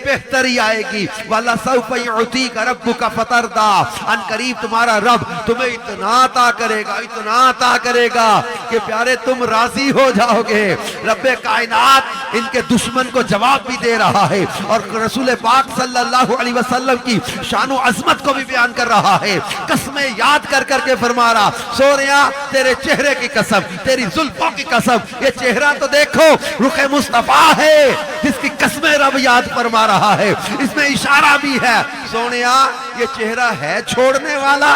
बेहतरी आएगी। वाला सौफ युअतीका रब्बुका फतरदा, अनकरीब तुम्हारा रब तुम्हें इतना अता करेगा, इतना अता करेगा कि प्यारे तुम राजी हो जाओगे। रब्बे कायनात इनके दुश्मन को जवाब भी दे रहा है और रसूल पाक सल्लल्लाहु अलैहि वसल्लम की शान और अजमत को भी बयान कर रहा है। कसमें याद कर करके फरमा रहा, सोनिया तेरे चेहरे की कसम, तेरी जुल्फों की कसम, ये चेहरा तो देखो रुखे मुस्तफा है जिसकी कसमें रब याद फरमा रहा है। इसमें इशारा भी है, सोनिया ये चेहरा है छोड़ने वाला,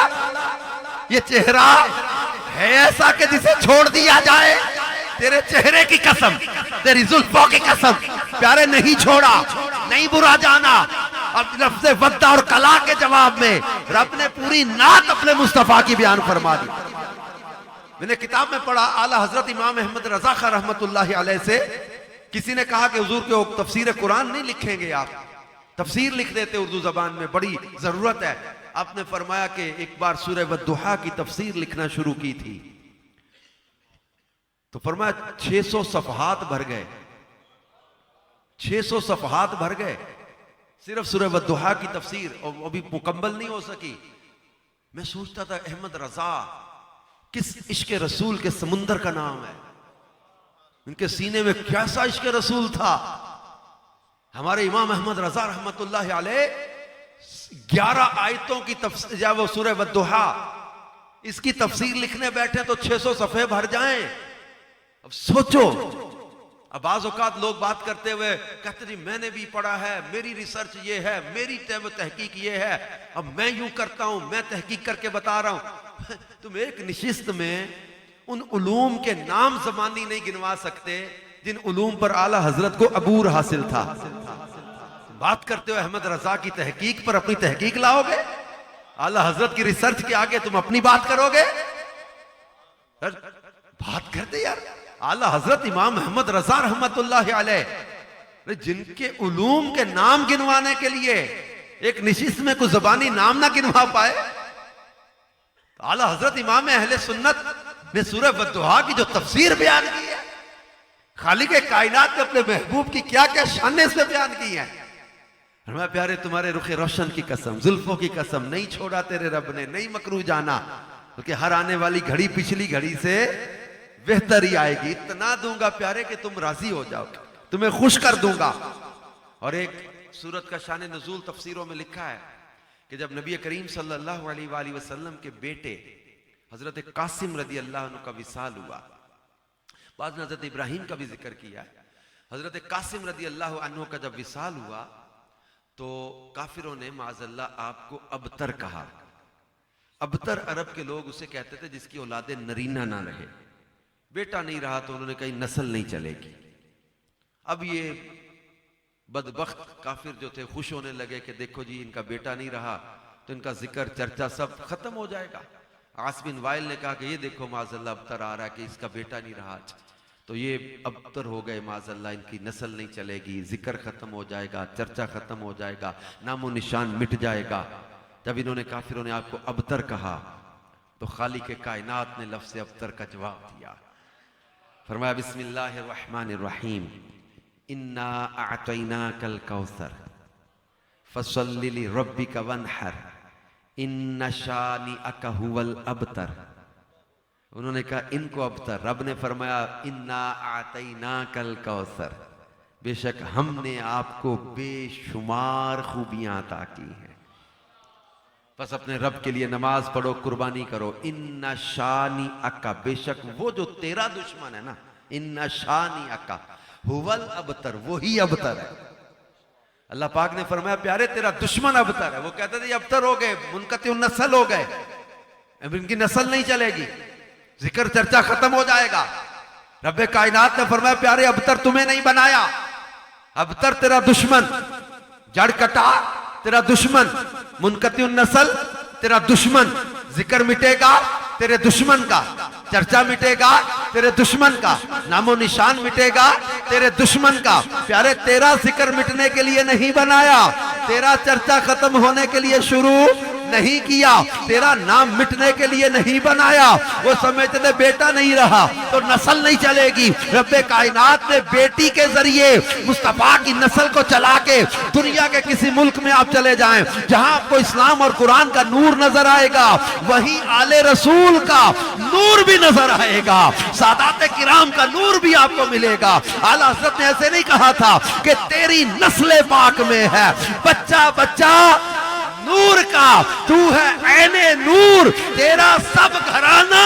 ये चेहरा है ऐसा कि जिसे छोड़ दिया जाए। तेरे चेहरे की कसम, तेरी जुल्फों की कसम, प्यारे नहीं छोड़ा, नहीं बुरा जाना। अब लफ्ज़े वद्दा और कला के जवाब में रब ने पूरी नात अपने मुस्तफा की बयान फरमा दी। मैंने किताब में पढ़ा, आला हजरत इमाम अहमद रजा खां रहमतुल्लाहि अलैह से किसी ने कहा कि हुजूर के तफसीर कुरान नहीं लिखेंगे, आप तफसीर लिख देते उर्दू जबान में, बड़ी जरूरत है। आपने फरमाया कि एक बार सूरह वद्दुहा की तफसीर लिखना शुरू की थी, तो फरमाया 600 सफहात भर गए, 600 सफहात भर गए सिर्फ सूरह वद्दुहा की तफसीर, और अभी मुकम्मल नहीं हो सकी। मैं सोचता था अहमद रजा किस इश्क रसूल के समुंदर का नाम है, इनके सीने में कैसा इश्क रसूल था। हमारे इमाम अहमद रजा रहमतुल्लाहि अलैह 11 आयतों की तफसीर, या वो सूरह वद्दुहा इसकी तफसीर लिखने बैठे तो 600 सफ़े भर जाएं। अब सोचो, अब बाज़ औक़ात लोग बात करते हुए कहते जी मैंने भी पढ़ा है, मेरी रिसर्च ये है, मेरी तहकीक ये है, अब मैं यूं करता हूं, मैं तहकीक करके बता रहा हूं। तुम एक निशिस्त में उन उलूम के नाम ज़मानी नहीं गिनवा सकते जिन उलूम पर आला हजरत को अबूर हासिल था। बात करते हो अहमद रजा की तहकीक पर, अपनी तहकीक लाओगे? आला हजरत की रिसर्च के आगे तुम अपनी बात करोगे? बात करते यार, आला हजरत इमाम अहमद रजा रहमतुल्लाहि अलैह जिनके उलूम के नाम गिनवाने के लिए एक निशिस्त में कुछ ज़बानी नाम ना गिनवा पाए। आला हजरत इमाम अहले सुन्नत ने सूरह वद्दुहा की जो तफसीर बयान की है, खालिक कायनात ने अपने महबूब की क्या क्या शान इसमें बयान की है। मैं प्यारे तुम्हारे रुखे रोशन की कसम, जुल्फों की कसम, नहीं छोड़ा तेरे रब ने, नहीं मकरू जाना, क्योंकि हर आने वाली घड़ी पिछली घड़ी से बेहतरी आएगी। इतना दूंगा प्यारे कि तुम राजी हो जाओगे, तुम्हें खुश कर दूंगा। और एक सूरत का शान नज़ूल तफसीरों में लिखा है कि जब नबी करीम सल्लल्लाहु अलैहि वसल्लम के बेटे हजरत कासिम रदी अल्लाह अन्हु का विसाल हुआ, बाद में हजरत इब्राहिम का भी जिक्र किया है। हजरत कासिम रदी अल्लाह अन्हु का जब विसाल हुआ तो काफिरों ने माज़अल्लाह आपको अबतर कहा। अबतर अरब के लोग उसे कहते थे जिसकी औलादे नरीना ना रहे, बेटा नहीं रहा तो उन्होंने कही नस्ल नहीं चलेगी। अब ये बदबख्त काफिर जो थे खुश होने लगे कि देखो जी इनका बेटा नहीं रहा तो इनका जिक्र चर्चा सब खत्म हो जाएगा। आस बिन वाइल ने कहा कि ये देखो माजल्ला अबतर आ रहा है कि इसका बेटा नहीं रहा, तो ये अबतर हो गए माजल्ला, इनकी नस्ल नहीं चलेगी, जिक्र खत्म हो जाएगा, चर्चा खत्म हो जाएगा, नामो निशान मिट जाएगा। जब इन्होंने काफिरों ने आपको अबतर कहा तो खालिक के कायनात ने लफ्ज़ अबतर का जवाब दिया। फरमाया बिस्मिल्लाहिर्रहमानिर्रहीम, इन्ना अअतैनाकल कौसर फसल्लि लिरब्बिका वन्हर इन्ना शानिअका हुवल अबतर। उन्होंने कहा इनको अबतर, रब ने फरमाया इन्ना आतैनाकल कौसर, बेशक हमने आपको बेशुमार खूबियां अता की हैं। बस अपने रब के लिए नमाज पढ़ो, कुर्बानी करो। इन्ना शानी अक्का, बेशक वो जो तेरा दुश्मन है ना, इन्ना शानी अक्का हुवल अबतर, वही अबतर है। अल्लाह पाक ने फरमाया प्यारे तेरा दुश्मन अबतर है। वो कहते थे अबतर हो गए, मुनकती नस्ल हो गए, अब इनकी नस्ल नहीं चलेगी, जिक्र चर्चा खत्म हो जाएगा। रब्बे कायनात ने फरमाया प्यारे अबतर तुम्हें नहीं बनाया, अबतर तेरा दुश्मन, जड़ कटा तेरा दुश्मन, मुनकती नस्ल तेरा दुश्मन, जिक्र मिटेगा तेरे दुश्मन का, चर्चा मिटेगा तेरे दुश्मन का, नामो निशान मिटेगा तेरे दुश्मन का। प्यारे तेरा जिक्र मिटने के लिए नहीं बनाया, तेरा चर्चा खत्म होने के लिए शुरू नहीं किया, तेरा नाम मिटने के लिए नहीं बनाया। वो समझते बेटा नहीं रहा तो नस्ल नहीं चलेगी। रब्बे कायनात ने बेटी के जरिए मुस्तफा की नस्ल को चला के दुनिया के किसी मुल्क में आप चले जाएं, जहां आपको इस्लाम और कुरान का नूर नजर आएगा, वही आले रसूल का नूर भी नजर आएगा, सादात किराम का नूर भी आपको मिलेगा। आला हज़रत ने ऐसे नहीं कहा था कि तेरी नस्ल पाक में है बच्चा बच्चा नूर का, तू है ऐने नूर, तेरा सब घराना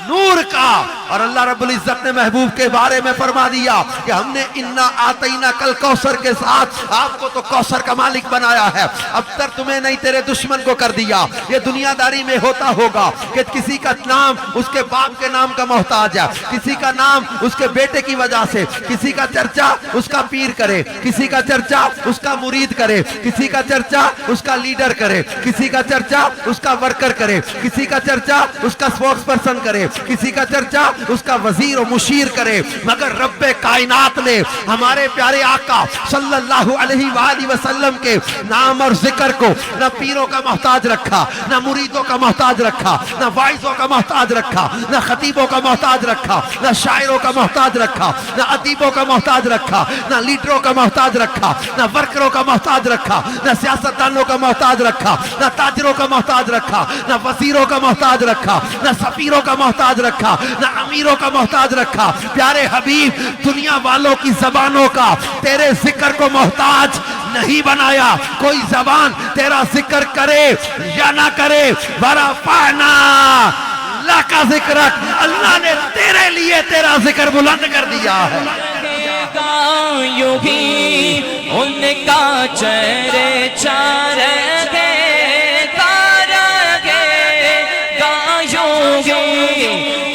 नूर का। और अल्लाह रब्बुल इज्जत ने महबूब के बारे में फरमा दिया कि हमने इन्ना आतैना कल कौसर के साथ आपको तो कौसर का मालिक बनाया है, अबतर तुम्हें नहीं तेरे दुश्मन को कर दिया। ये दुनियादारी में होता होगा कि किसी का नाम उसके बाप के नाम का मोहताज है, किसी का नाम उसके बेटे की वजह से, किसी का चर्चा उसका पीर करे, किसी का चर्चा उसका मुरीद करे, किसी का चर्चा उसका लीडर करे, किसी का चर्चा उसका वर्कर करे, किसी का चर्चा उसका स्पोक्स पर्सन करे, किसी का चर्चा उसका वजीर और मुशीर करे। मगर रब्बे कायनात ने हमारे प्यारे आका सल्लल्लाहु अलैहि वसल्लम के नाम और जिक्र को न पीरों का मोहताज रखा, न मुरीदों का मोहताज रखा, न वाइजों का मोहताज रखा, न खतीबों का मोहताज रखा, न शायरों का मोहताज रखा, न अदीबों का मोहताज रखा, न लीडरों का मोहताज रखा, न वर्करों का मोहताज रखा, न सियासतदानों का मोहताज रखा, न ताजरों का मोहताज रखा, न वजीरों का मोहताज रखा, न सफीरों का मोहताज रखा, न अमीरों का मोहताज रखा। प्यारे हबीब दुनिया वालों की जबानों का तेरे जिक्र को मोहताज नहीं बनाया। कोई जबान तेरा जिक्र करे या ना करे, वरफ़अना लका ज़िक्रक, अल्लाह ने तेरे लिए तेरा जिक्र बुलंद कर दिया है। उनका चेहरे चारे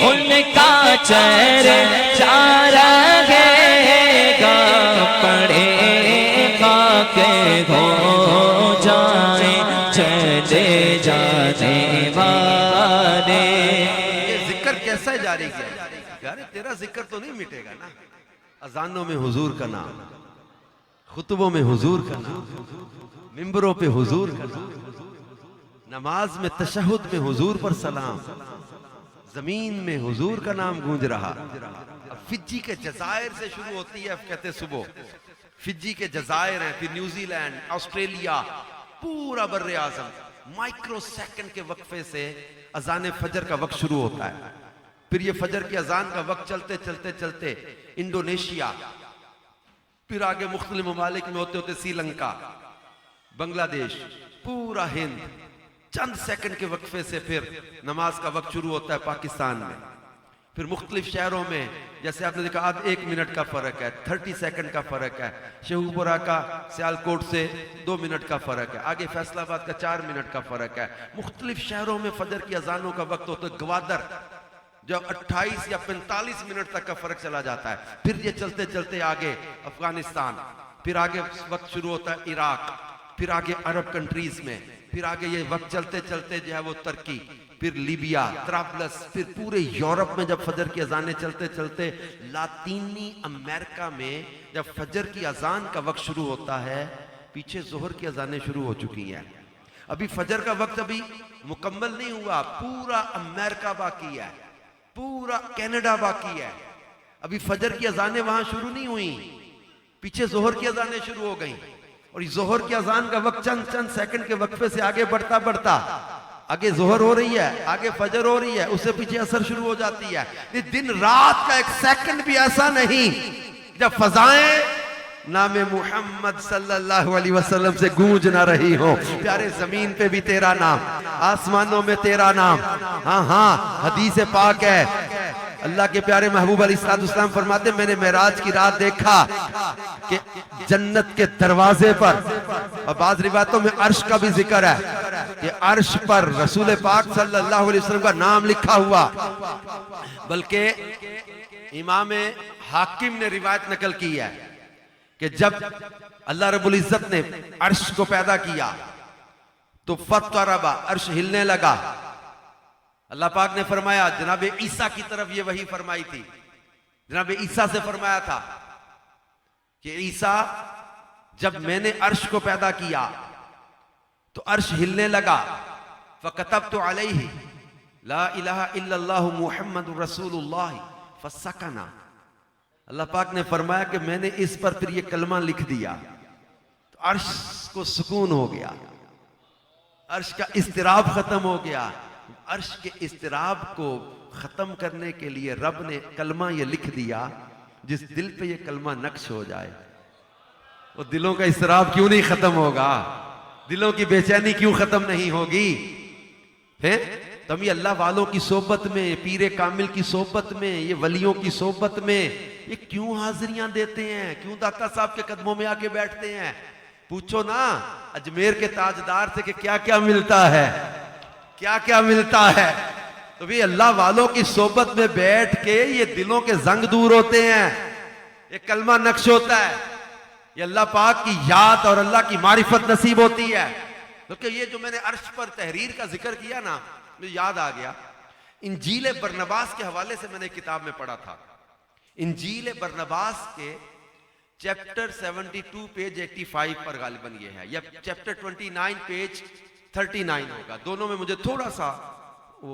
उनका चेहरे चारेगा, पड़ेगा के हो जाए चले जाने वाले। ये जिक्र कैसा जारी किया? यार तेरा जिक्र तो नहीं मिटेगा ना। अजानों में हुजूर का नाम, खुतबों में हुजूर का नाम, मिंबरों पे हुजूर का नाम, नमाज में तशहुद में हुजूर पर सलाम, जमीन में हुजूर का नाम गूंज रहा। अब फिजी के जजायर से शुरू होती है, कहते सुबह फिजी के जजायर हैं, फिर न्यूजीलैंड, ऑस्ट्रेलिया, पूरा बर्रे आजम माइक्रो सेकंड के वक्फे से अजान फजर का वक्त शुरू होता है। फिर ये फजर की अजान का वक्त चलते चलते चलते इंडोनेशिया, फिर आगे मुख्तलिफ ममालिक में होते होते श्रीलंका, बांग्लादेश, पूरा हिंद, चंद सेकंड के वक्फे से फिर नमाज का वक्त शुरू होता है पाकिस्तान में। फिर मुख्तलिफ शहरों में जैसे आपने देखा आध 1 मिनट का फर्क है, 30 सेकंड का फर्क है, शेखुपुरा का सियालकोट से 2 मिनट का फर्क है, आगे फैसलाबाद का 4 मिनट का फर्क है। मुख्तलिफ शहरों में फजर की अजानों का वक्त होता है। ग्वादर जो 28 या 45 मिनट तक का फर्क चला जाता है। फिर ये चलते चलते आगे अफगानिस्तान, फिर आगे वक्त शुरू होता है इराक, फिर आगे अरब कंट्रीज में, फिर आगे ये वक्त चलते चलते जो है वो तुर्की, फिर लीबिया, त्राब्लस, फिर पूरे यूरोप में जब फजर की अजानें चलते चलते लातीनी अमेरिका में जब फजर की अजान का वक्त शुरू होता है, पीछे जोहर की अजानें शुरू हो चुकी हैं। अभी फजर का वक्त अभी मुकम्मल नहीं हुआ, पूरा अमेरिका बाकी है, पूरा कनाडा बाकी है, अभी फजर की अजानें वहां शुरू नहीं हुई, पीछे जोहर की अजानें शुरू हो गई। और जोहर की अजान का वक्त चंद चंद सेकंड के वक्फे से आगे बढ़ता बढ़ता आगे जोहर हो रही है, आगे फजर हो रही है, उससे पीछे असर शुरू हो जाती है। दिन रात का एक सेकंड भी ऐसा नहीं जब फजाएं नामे मुहम्मद सल्लल्लाहु अलैहि वसल्लम से गूंज ना रही हो। प्यारे जमीन पे भी तेरा नाम, आसमानों में तेरा नाम। हाँ हाँ, हदीस पाक है, अल्लाह के प्यारे महबूब अलैहिस्सलाम फरमाते, मैंने मेराज की रात देखा कि जन्नत के दरवाजे पर, और बाज़ रिवायतों में अर्श का भी जिक्र है कि अर्श पर रसूल पाक सल्लल्लाहु अलैहि वसल्लम का नाम लिखा हुआ। बल्कि इमाम हाकिम ने रिवायत नकल की है कि जब अल्लाह रब्बुल इज्जत ने अर्श को पैदा किया तो फतरबा, अर्श हिलने लगा। अल्लाह पाक ने फरमाया, जनाब ईसा की तरफ ये वही फरमाई थी, जनाब ईसा से फरमाया था कि ईसा, जब मैंने अर्श को पैदा किया तो अर्श हिलने लगा। फकतबतु अलैहि ला इलाहा इल्लल्लाहु मुहम्मदुर रसूलुल्लाह फसकना। अल्लाह पाक ने फरमाया कि मैंने इस पर फिर ये कलमा लिख दिया तो अर्श को सुकून हो गया, अर्श का इस्तिराब खत्म हो गया। अर्श के इस्तिराब को खत्म करने के लिए रब ने कलमा ये लिख दिया, जिस दिल पे ये कलमा नक्श हो जाए वो दिलों का इस्तिराब क्यों नहीं खत्म होगा, दिलों की बेचैनी क्यों खत्म नहीं होगी। है तभी अल्लाह वालों की सोबत में, पीरे कामिल की सोबत में, ये वलियों की सोबत में ये क्यों हाजिरियां देते हैं, क्यों दाता साहब के कदमों में आके बैठते हैं। पूछो ना अजमेर के ताजदार से कि क्या क्या मिलता है, क्या क्या मिलता है। तो भी अल्लाह वालों की सोबत में बैठ के ये दिलों के जंग दूर होते हैं, ये कलमा नक्श होता है, ये अल्लाह पाक की याद और अल्लाह की मारिफत नसीब होती है। क्योंकि ये जो मैंने अर्श पर तहरीर का जिक्र किया ना, मुझे याद आ गया, इंजील बरनबास के हवाले से मैंने किताब में पढ़ा था। इंजील बरनबास के चैप्टर 72 पेज 85 पर गालिबन ये है, या चैप्टर 29 पेज 39 होगा। दोनों में मुझे थोड़ा सा वो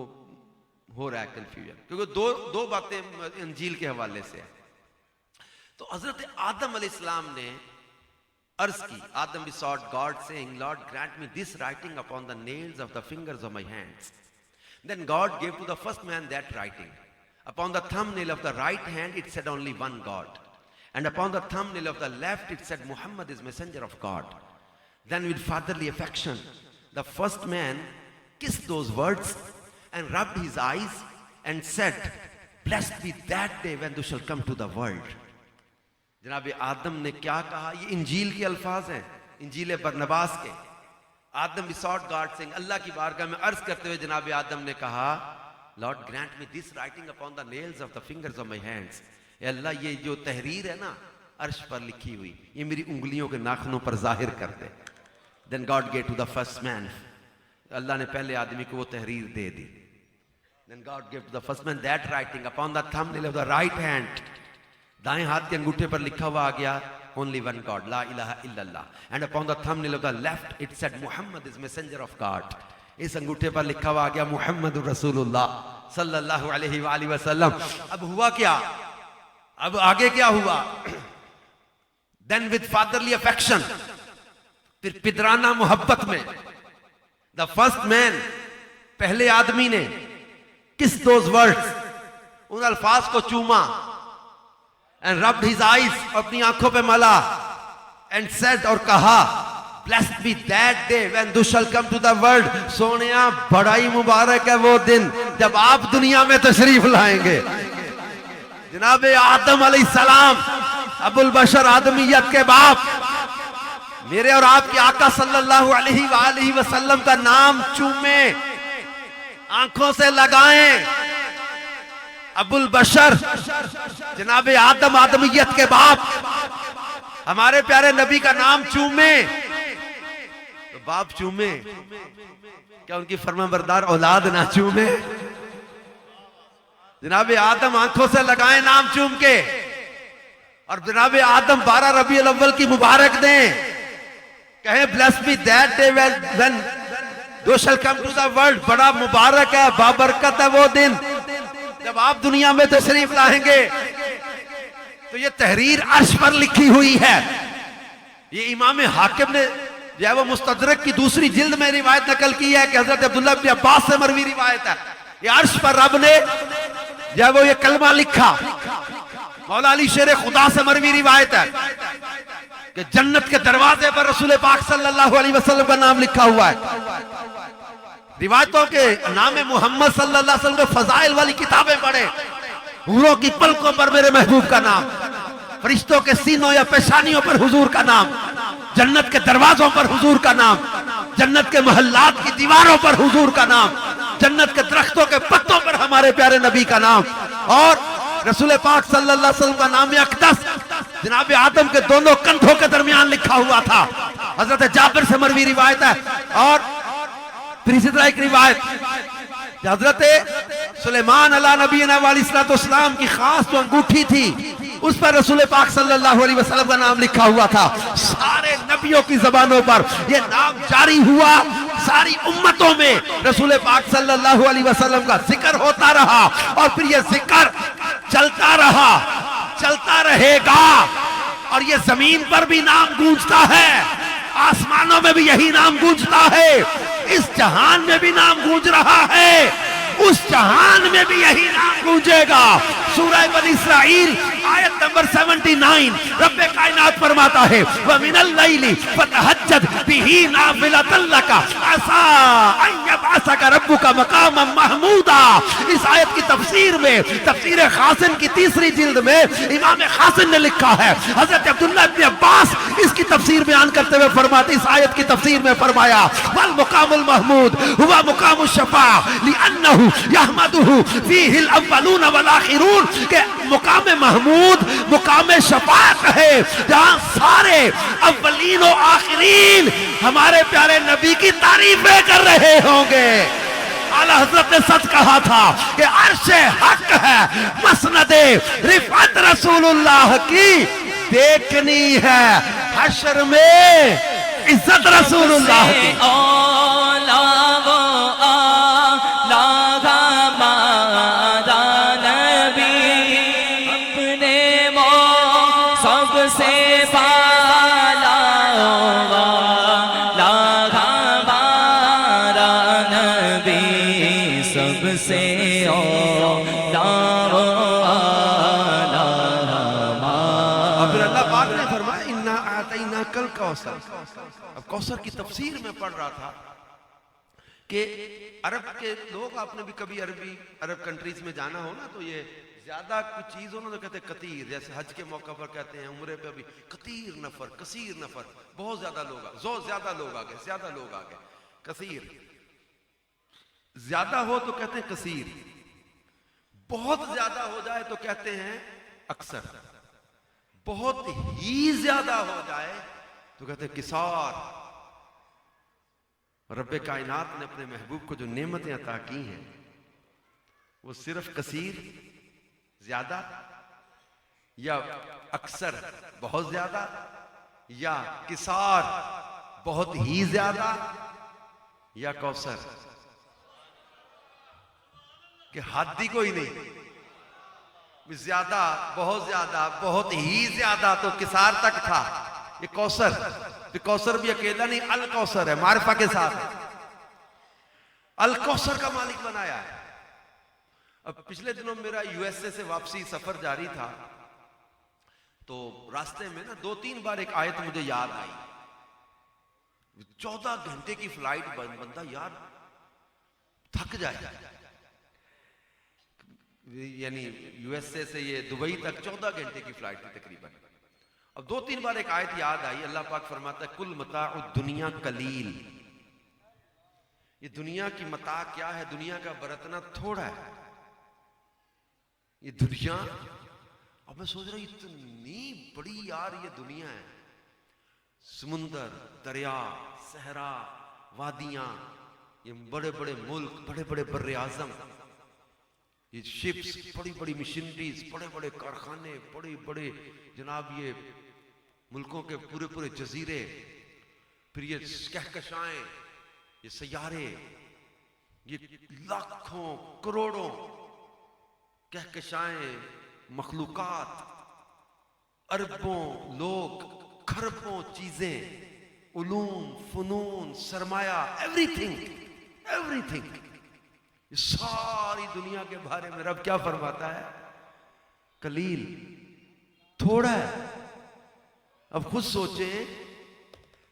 हो रहा है कंफ्यूजन, क्योंकि दो बातें इंजील के हवाले से है। तो हजरत आदम अलैहिस्सलाम ने अर्ज की, आदम besought God saying, Lord, grant me this writing upon the nails of the fingers of my hands. Then God gave to the first man that writing. Upon the thumbnail of the right hand it said only one God, and upon the thumbnail of the left it said Muhammad is messenger of God. Then with fatherly affection the first man kissed those words and rubbed his eyes and said, blessed be that day when thou shalt come to the world. जनाब Adam ने क्या कहा, ये इंजील के अल्फाज हैं, इंजील बरनबास के। आदम besought God saying, अल्लाह की बारगाह में अर्ज करते हुए जनाब आदम ने कहा, Lord grant me this writing upon the nails of the fingers of my hands. Allah ये जो तहरीर है ना अर्श पर लिखी हुई, ये मेरी उंगलियों के नाखूनों पर जाहिर कर दे। Then God gave to the first man, Allah ने पहले आदमी को वो तहरीर दे दी। Then God gave to the first man that writing upon the thumbnail of the right hand, दाएं हाथ के अंगूठे पर लिखा हुआ आ गया ओनली वन गॉड ला इलाहा इल्लल्लाह, and upon the thumbnail of the left it said Muhammad is messenger of God. इस अंगूठे पर लिखा हुआ आ गया मुहम्मद रसूलुल्लाह सल्लल्लाहु अलैहि वसल्लम। अब हुआ क्या, अब आगे क्या हुआ, देन विद फादरली अफेक्शन, फिर पितराना मोहब्बत में, द फर्स्ट मैन, पहले आदमी ने किस दोज वर्ड्स, उन अल्फाज को चूमा, and rubbed his eyes, अपनी आंखों पे मला, and said, और कहा, blessed be that day when thou shalt come to the world। Sonia बड़ा ही मुबारक है वो दिन जब आप दुनिया में तशरीफ लाएंगे। जनाब आदम अलैहिस्सलाम, अबुल बशर, आदमियत के बाप, मेरे और आपके आका सल्लल्लाहु अलैहि वसल्लम का नाम चूमे, आंखों से लगाएं। अबुल बशर, जनाब आदम, आदमियत के बाप, हमारे प्यारे नबी का नाम चूमे तो बाप चूमे, क्या उनकी फरमाबरदार औलाद ना चूमे? जनाब आदम आंखों से लगाए नाम चूम के, और जनाब आदम 12 रबीउल अव्वल की मुबारक दें, कहें bless me that day when दो शैल कम टू द वर्ल्ड। बड़ा मुबारक है, बाबरकत है वो दिन जब आप दुनिया में तशरीफ लाएंगे। तो ये तहरीर अर्श पर लिखी हुई है। ये इमाम हाकिम ने जो है वो मुस्तदरक की दूसरी जिल्द में रिवायत नकल की है कि हजरत अब्दुल्लाह इब्न अब्बास से मरवी रिवायत है। ये अर्श पर रब ने जो है वो ये कलमा लिखा। मौला अली शेर खुदा से मरवी रिवायत है कि जन्नत के दरवाजे पर रसूल पाक सल्लल्लाहु अलैहि वसल्लम का नाम लिखा हुआ है। रिवायतों के नाम मोहम्मद सल्लल्लाहु अलैहि वसल्लम के फजाइल वाली किताबें पढ़े, हूरों की पलकों पर मेरे महबूब का नाम, फरिश्तों के सीनों या पेशानियों पर हुजूर का नाम, जन्नत के दरवाजों पर हुजूर का नाम, जन्नत के महल्लात की दीवारों पर हुजूर का नाम, जन्नत के दरख्तों के पत्तों पर हमारे प्यारे नबी का नाम, और रसूल पाक सल्लल्लाहु अलैहि वसल्लम का नाम अक़दस जनाब आदम के दोनों कंधों के दरमियान लिखा हुआ था। हजरत जाबिर से मरवी रिवायत है। और फिर इसी तरह एक रिवायत हजरत सुलेमान अला नबीना वालिस्सलाम की खास जो अंगूठी थी उस पर रसूल पाक सल्लल्लाहु अलैहि वसल्लम का नाम लिखा हुआ था। सारे नबियों की जबानों पर यह नाम जारी हुआ, सारी उम्मतों में रसूल पाक सल्लल्लाहु अलैहि वसल्लम का जिक्र होता रहा, और फिर यह जिक्र चलता रहा, चलता रहेगा। और ये जमीन पर भी नाम गूंजता है, आसमानों में भी यही नाम गूंजता है, इस जहान में भी नाम गूंज रहा है, उस जहान में भी यही नाम गूंजेगा। सूरह बनी इस्राइल आयत नंबर 79 रब्बे कायनात फरमाता है व मिनल लैली फतहज्जद बिही नाफिलतन लका असा अन यबअसका रब्बुका मकामम महमूदा। इस आयत की तफसीर में तफसीर खासिन की तीसरी जिल्द में इमाम खासिन ने लिखा है, हजरत अब्दुल्लाह इब्न अब्बास इसकी तफसीर बयान करते हुए फरमाते, इस आयत की तफसीर में फरमाया वल मुकामुल महमूद हुवा मुकामुश शफा लिअन्नहु यहमदुहु फीहिल अव्वलून वल आखिरून, के मुकाम महमूद मुकाम शफाअत है जहां सारे अव्वलीन और आखिरीन हमारे प्यारे नबी की तारीफें कर रहे होंगे। आला हजरत ने सच कहा था कि अर्शे हक है, मसनदे रिफत रसूलुल्लाह की देखनी है, हश्र में इज्जत रसूलुल्लाह की। अब कौसर की तफसीर में पढ़ रहा था कि अरब के लोग, आपने भी कभी अरब कंट्रीज में जाना हो ना, तो ये ज्यादा कुछ चीज हो ना तो कहते कतीर, जैसे हज के मौका पर कहते हैं, उम्रे पे भी कतीर नफर, कसीर नफर, बहुत ज्यादा लोग ज्यादा लोग आ गए। कसीर ज्यादा हो तो कहते हैं कसीर, बहुत ज्यादा हो जाए तो कहते हैं अक्सर, बहुत ही ज्यादा हो जाए तो कहते हैं किसार। रब्बे कायनात ने अपने महबूब को जो नेमतें अता की हैं वो सिर्फ कसीर ज्यादा, या अक्सर बहुत ज्यादा, या किसार बहुत ही ज्यादा, या कौसर कि हद ही कोई नहीं, ज्यादा, बहुत ही ज्यादा तो किसार तक था। ये कौसर, तो कौसर भी अकेला नहीं, अल कौसर है, मारिफा के साथ है, अल कौसर का मालिक बनाया है। अब पिछले दिनों मेरा यूएसए से वापसी सफर जारी था, तो रास्ते में ना 2-3 बार एक आयत मुझे याद आई। 14 घंटे की फ्लाइट, बंदा यार थक जाए, यानी यूएसए से ये दुबई तक 14 घंटे की फ्लाइट थी तकरीबन। अब 2-3 बार एक आयत याद आई, अल्लाह पाक फरमाता है कुल मताउ दुनिया कलील, ये दुनिया की मता क्या है, दुनिया का बरतना थोड़ा है ये दुनिया। अब मैं सोच रहा हूं इतनी बड़ी यार ये दुनिया है, समुंदर, दरिया, सहरा, वादियां, ये बड़े बड़े मुल्क, बड़े बड़े बर्रे आजम, ये शिप्स, बड़ी बड़ी मशीनरीज, बड़े बड़े कारखाने, बड़े बड़े जनाब ये मुल्कों के पूरे पूरे जजीरे, फिर ये कहकशाएं, ये सैयारे, ये लाखों करोड़ों कहकशाएं, मखलूकात, अरबों लोग, खरबों चीजें, उलूम, फनून, सरमाया, एवरीथिंग एवरीथिंग, ये सारी दुनिया के बारे में रब क्या फरमाता है? कलील, थोड़ा है। अब खुद सोचें,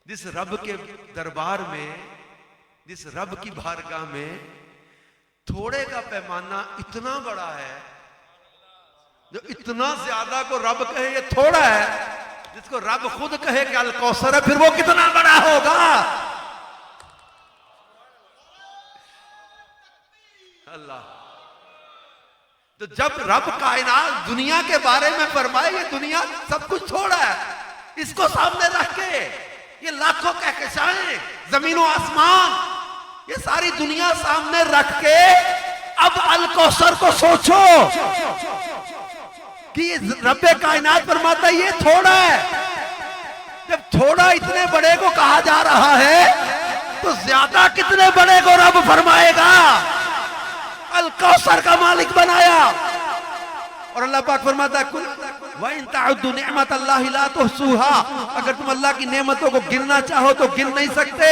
जिस रब के दरबार में, जिस रब की बारगाह में थोड़े का पैमाना इतना बड़ा है, जो इतना ज्यादा को रब कहे ये थोड़ा है, जिसको रब खुद कहे कि अल कौसर है, फिर वो कितना बड़ा होगा। अल्लाह, तो जब रब कायनात दुनिया के बारे में फरमाए ये दुनिया सब कुछ थोड़ा है, इसको सामने रख के ये लाखों कहकशाएं, जमीन और आसमान, ये सारी दुनिया सामने रख के अब अल कौसर को सोचो कि रब्बे कायनात फरमाता ये थोड़ा है। जब थोड़ा इतने बड़े को कहा जा रहा है तो ज्यादा कितने बड़े को रब फरमाएगा। अल कौसर का मालिक बनाया। और अल्लाह पाक फरमाता है व इन तअद्दु निअमत अल्लाहि ला तुहसूहा, अगर तुम अल्लाह की नेमतों को गिनना चाहो तो गिन नहीं सकते।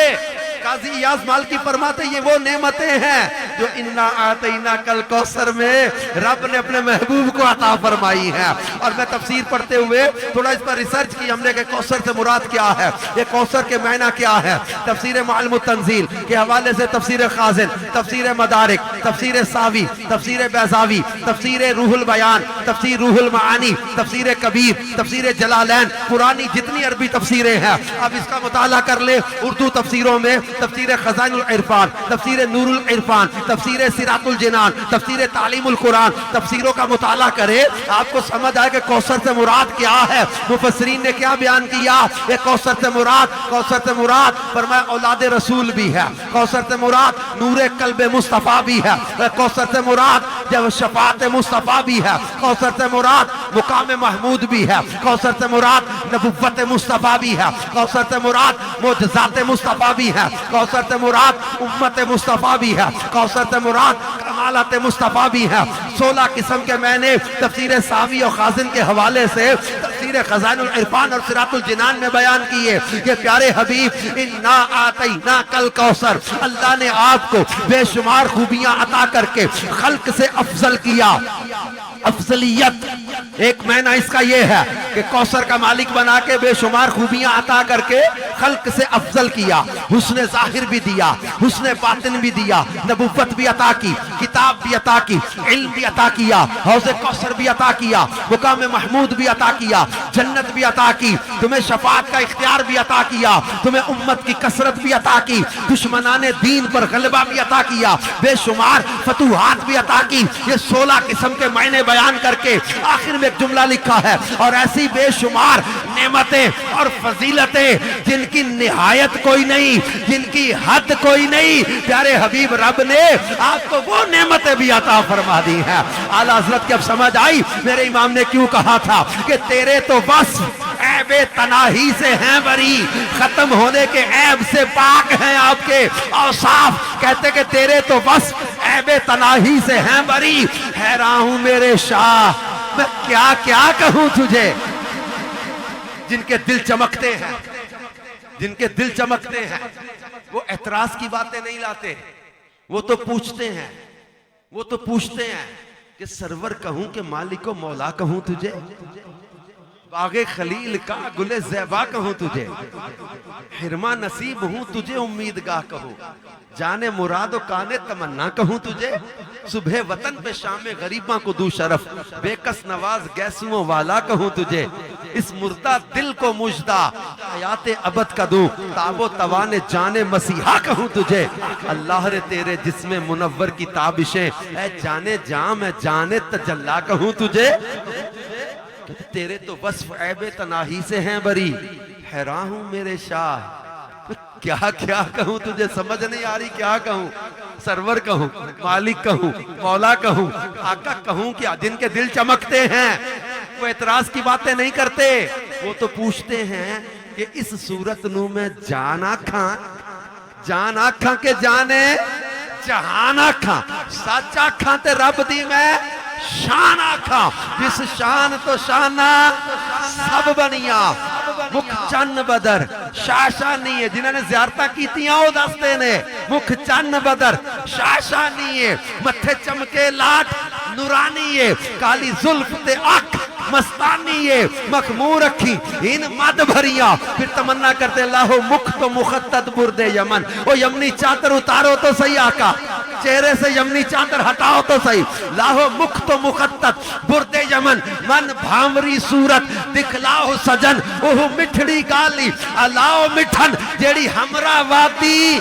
काजी इयाज मालकी फरमाते ये वो नेमतें हैं जो इन्ना आतैना कल कौसर में रब ने अपने महबूब को अता फरमाई है। और मैं तफसीर पढ़ते हुए थोड़ा इस पर रिसर्च की हमने कि कौसर से मुराद क्या है, ये कौसर के मायना क्या है। तफसीर मालूम तंजील के हवाले से तफसीर खाजिन, तफसीर मदारिक, तफसीर सावी, तफसीर बैजावी, तफसीर रूहुल बयान, तफसीर रूहुल मानी, तफसीर कबीर, तफसीर जलालैन, पुरानी जितनी अरबी तफसीरें हैं अब इसका मुताला कर ले। उर्दू तफसीरों में तफसीर खजानुल इरफान, तफसीर नूरुल इरफान, तफसीर सिरातुल जिनान, तफसीर तालीमुल कुरान, तफसीरों का मुताला करे, आपको समझ आए कि कौसर से मुराद क्या है। मुफस्सिरीन ने क्या बयान किया, ये कौसर से मुराद फरमाया औलाद रसूल भी है, कौसर से मुराद नूरे कल्बे मुस्तफा भी है, कौसर से मुराद जब शफात मुस्तफा भी है, कौसर से मुराद मुकाम महमूद भी है, कौसर से मुराद नबुव्वत मुस्तफा भी है, कौसर से मुराद मोजज़ात मुस्तफा भी है, कौसर से मुराद उम्मत मुस्तफा भी है, कौसर से मुराद कमालत मुस्तफा भी है। 16 किस्म के मैंने तफसीर सावी और खाजिन के हवाले से तफसीर खजानुल इरफान और सिरातुल जिनान में बयान किए कि प्यारे हबीब इन्ना आतैना कल कौसर, अल्लाह ने आपको बेशुमार खूबियां अता करके खल्क से अफजल किया। अफजलियत एक महीना इसका यह है कि कौसर का मालिक बना के बेशुमार खूबियां अता करके खल्क से अफजल किया, हुस्न जाहिर भी दिया, हुस्न बातिन भी दिया, नबुव्वत भी अता की, किताब भी अता की, इल्म भी अता किया, हौज़े कौसर भी अता किया, मुकाम महमूद भी अता किया, जन्नत भी अता की, तुम्हें शफाअत का इख्तियार भी अता किया, तुम्हें उम्मत की कसरत भी अता की, दुश्मनाने दीन पर गलबा भी अता किया, बेशुमार फतूहात भी अता की। ये 16 किस्म के मायने बयान करके आखिर में एक जुमला लिखा है और ऐसी बेशुमार नेमतें और फजीलतें जिनकी निहायत कोई नहीं, जिनकी हद कोई नहीं, प्यारे हबीब रब ने आपको वो नेमतें भी अता फरमा दी हैं। आला हज़रत की अब समझ आई मेरे इमाम ने क्यों कहा था कि तेरे तो बस ऐबे तनाही से हैं बरी, खत्म होने के ऐब से पाक हैं आपके औसाफ। कहते कि तेरे तो बस ऐबे तनाही से हैं बरी, हैरान हूं मेरे शाह मैं क्या क्या कहूं तुझे। जिनके दिल चमकते हैं, जिनके दिल चमकते हैं वो एतराज की बातें नहीं लाते, वो तो पूछते हैं, वो तो पूछते हैं कि सरवर कहूं कि मालिको मौला कहूं तुझे, बागे खलील का गुले ज़ैबा कहूं तुझे, हिरमा नसीब हूं तुझे उम्मीदगाह कहूं, जाने मुराद काने तमन्ना कहूं तुझे, सुबह वतन पे शाम गरीबा को दू शरफ, बेकस नवाज गैसुओं वाला कहूं तुझे, इस मुर्दा दिल को मुजदा हयात अबद का दूं, ताबो तवाने जाने मसीहा कहूं तुझे। अल्लाह रे तेरे जिस्म मुनव्वर की ताबिशें, ऐ जाने जाम है जाने तजल्ला कहूं तुझे। तेरे तो वस्फ ऐबे तनाही से हैं बरी, हैरान हूं मेरे शाह मैं क्या क्या कहूं, तुझे समझ नहीं आ रही क्या कहूं? सरवर कहूं, मालिक कहूं, मौला कहूं, आका कहूं? क्या जिनके दिल चमकते हैं वो एतराज की बातें नहीं करते, वो तो पूछते हैं कि इस सूरत नू में जान आखा के जाने जहान आखा, सच आखा ते रब दी मैं शान आखा, जिस शान तो शाना सब बनिया, मुख चन्न बदर शाशा नहीं है। जिन्होंने ज़ियारतां कीतियां वो दसते ने मुख चन्न बदर शाशा नहीं है, मत्थे चमके लाट नूरानी है, काली जुल्फ ते अख मस्तानी है, मखमूर अखी इन मद भरिया। फिर तमन्ना करते लाहो मुख तो मुखत्तद बुर्दे यमन, ओ यमनी चादर उतारो तो सही आका, चेहरे से यमनी चादर हटाओ तो सही। लाहो मुख तो मुखत्तद बुर्दे यमन, मन भामरी सूरत दिखलाओ सजन, ओह मिठड़ी गाली अलाओ मिठन, जेड़ी हमरा वादी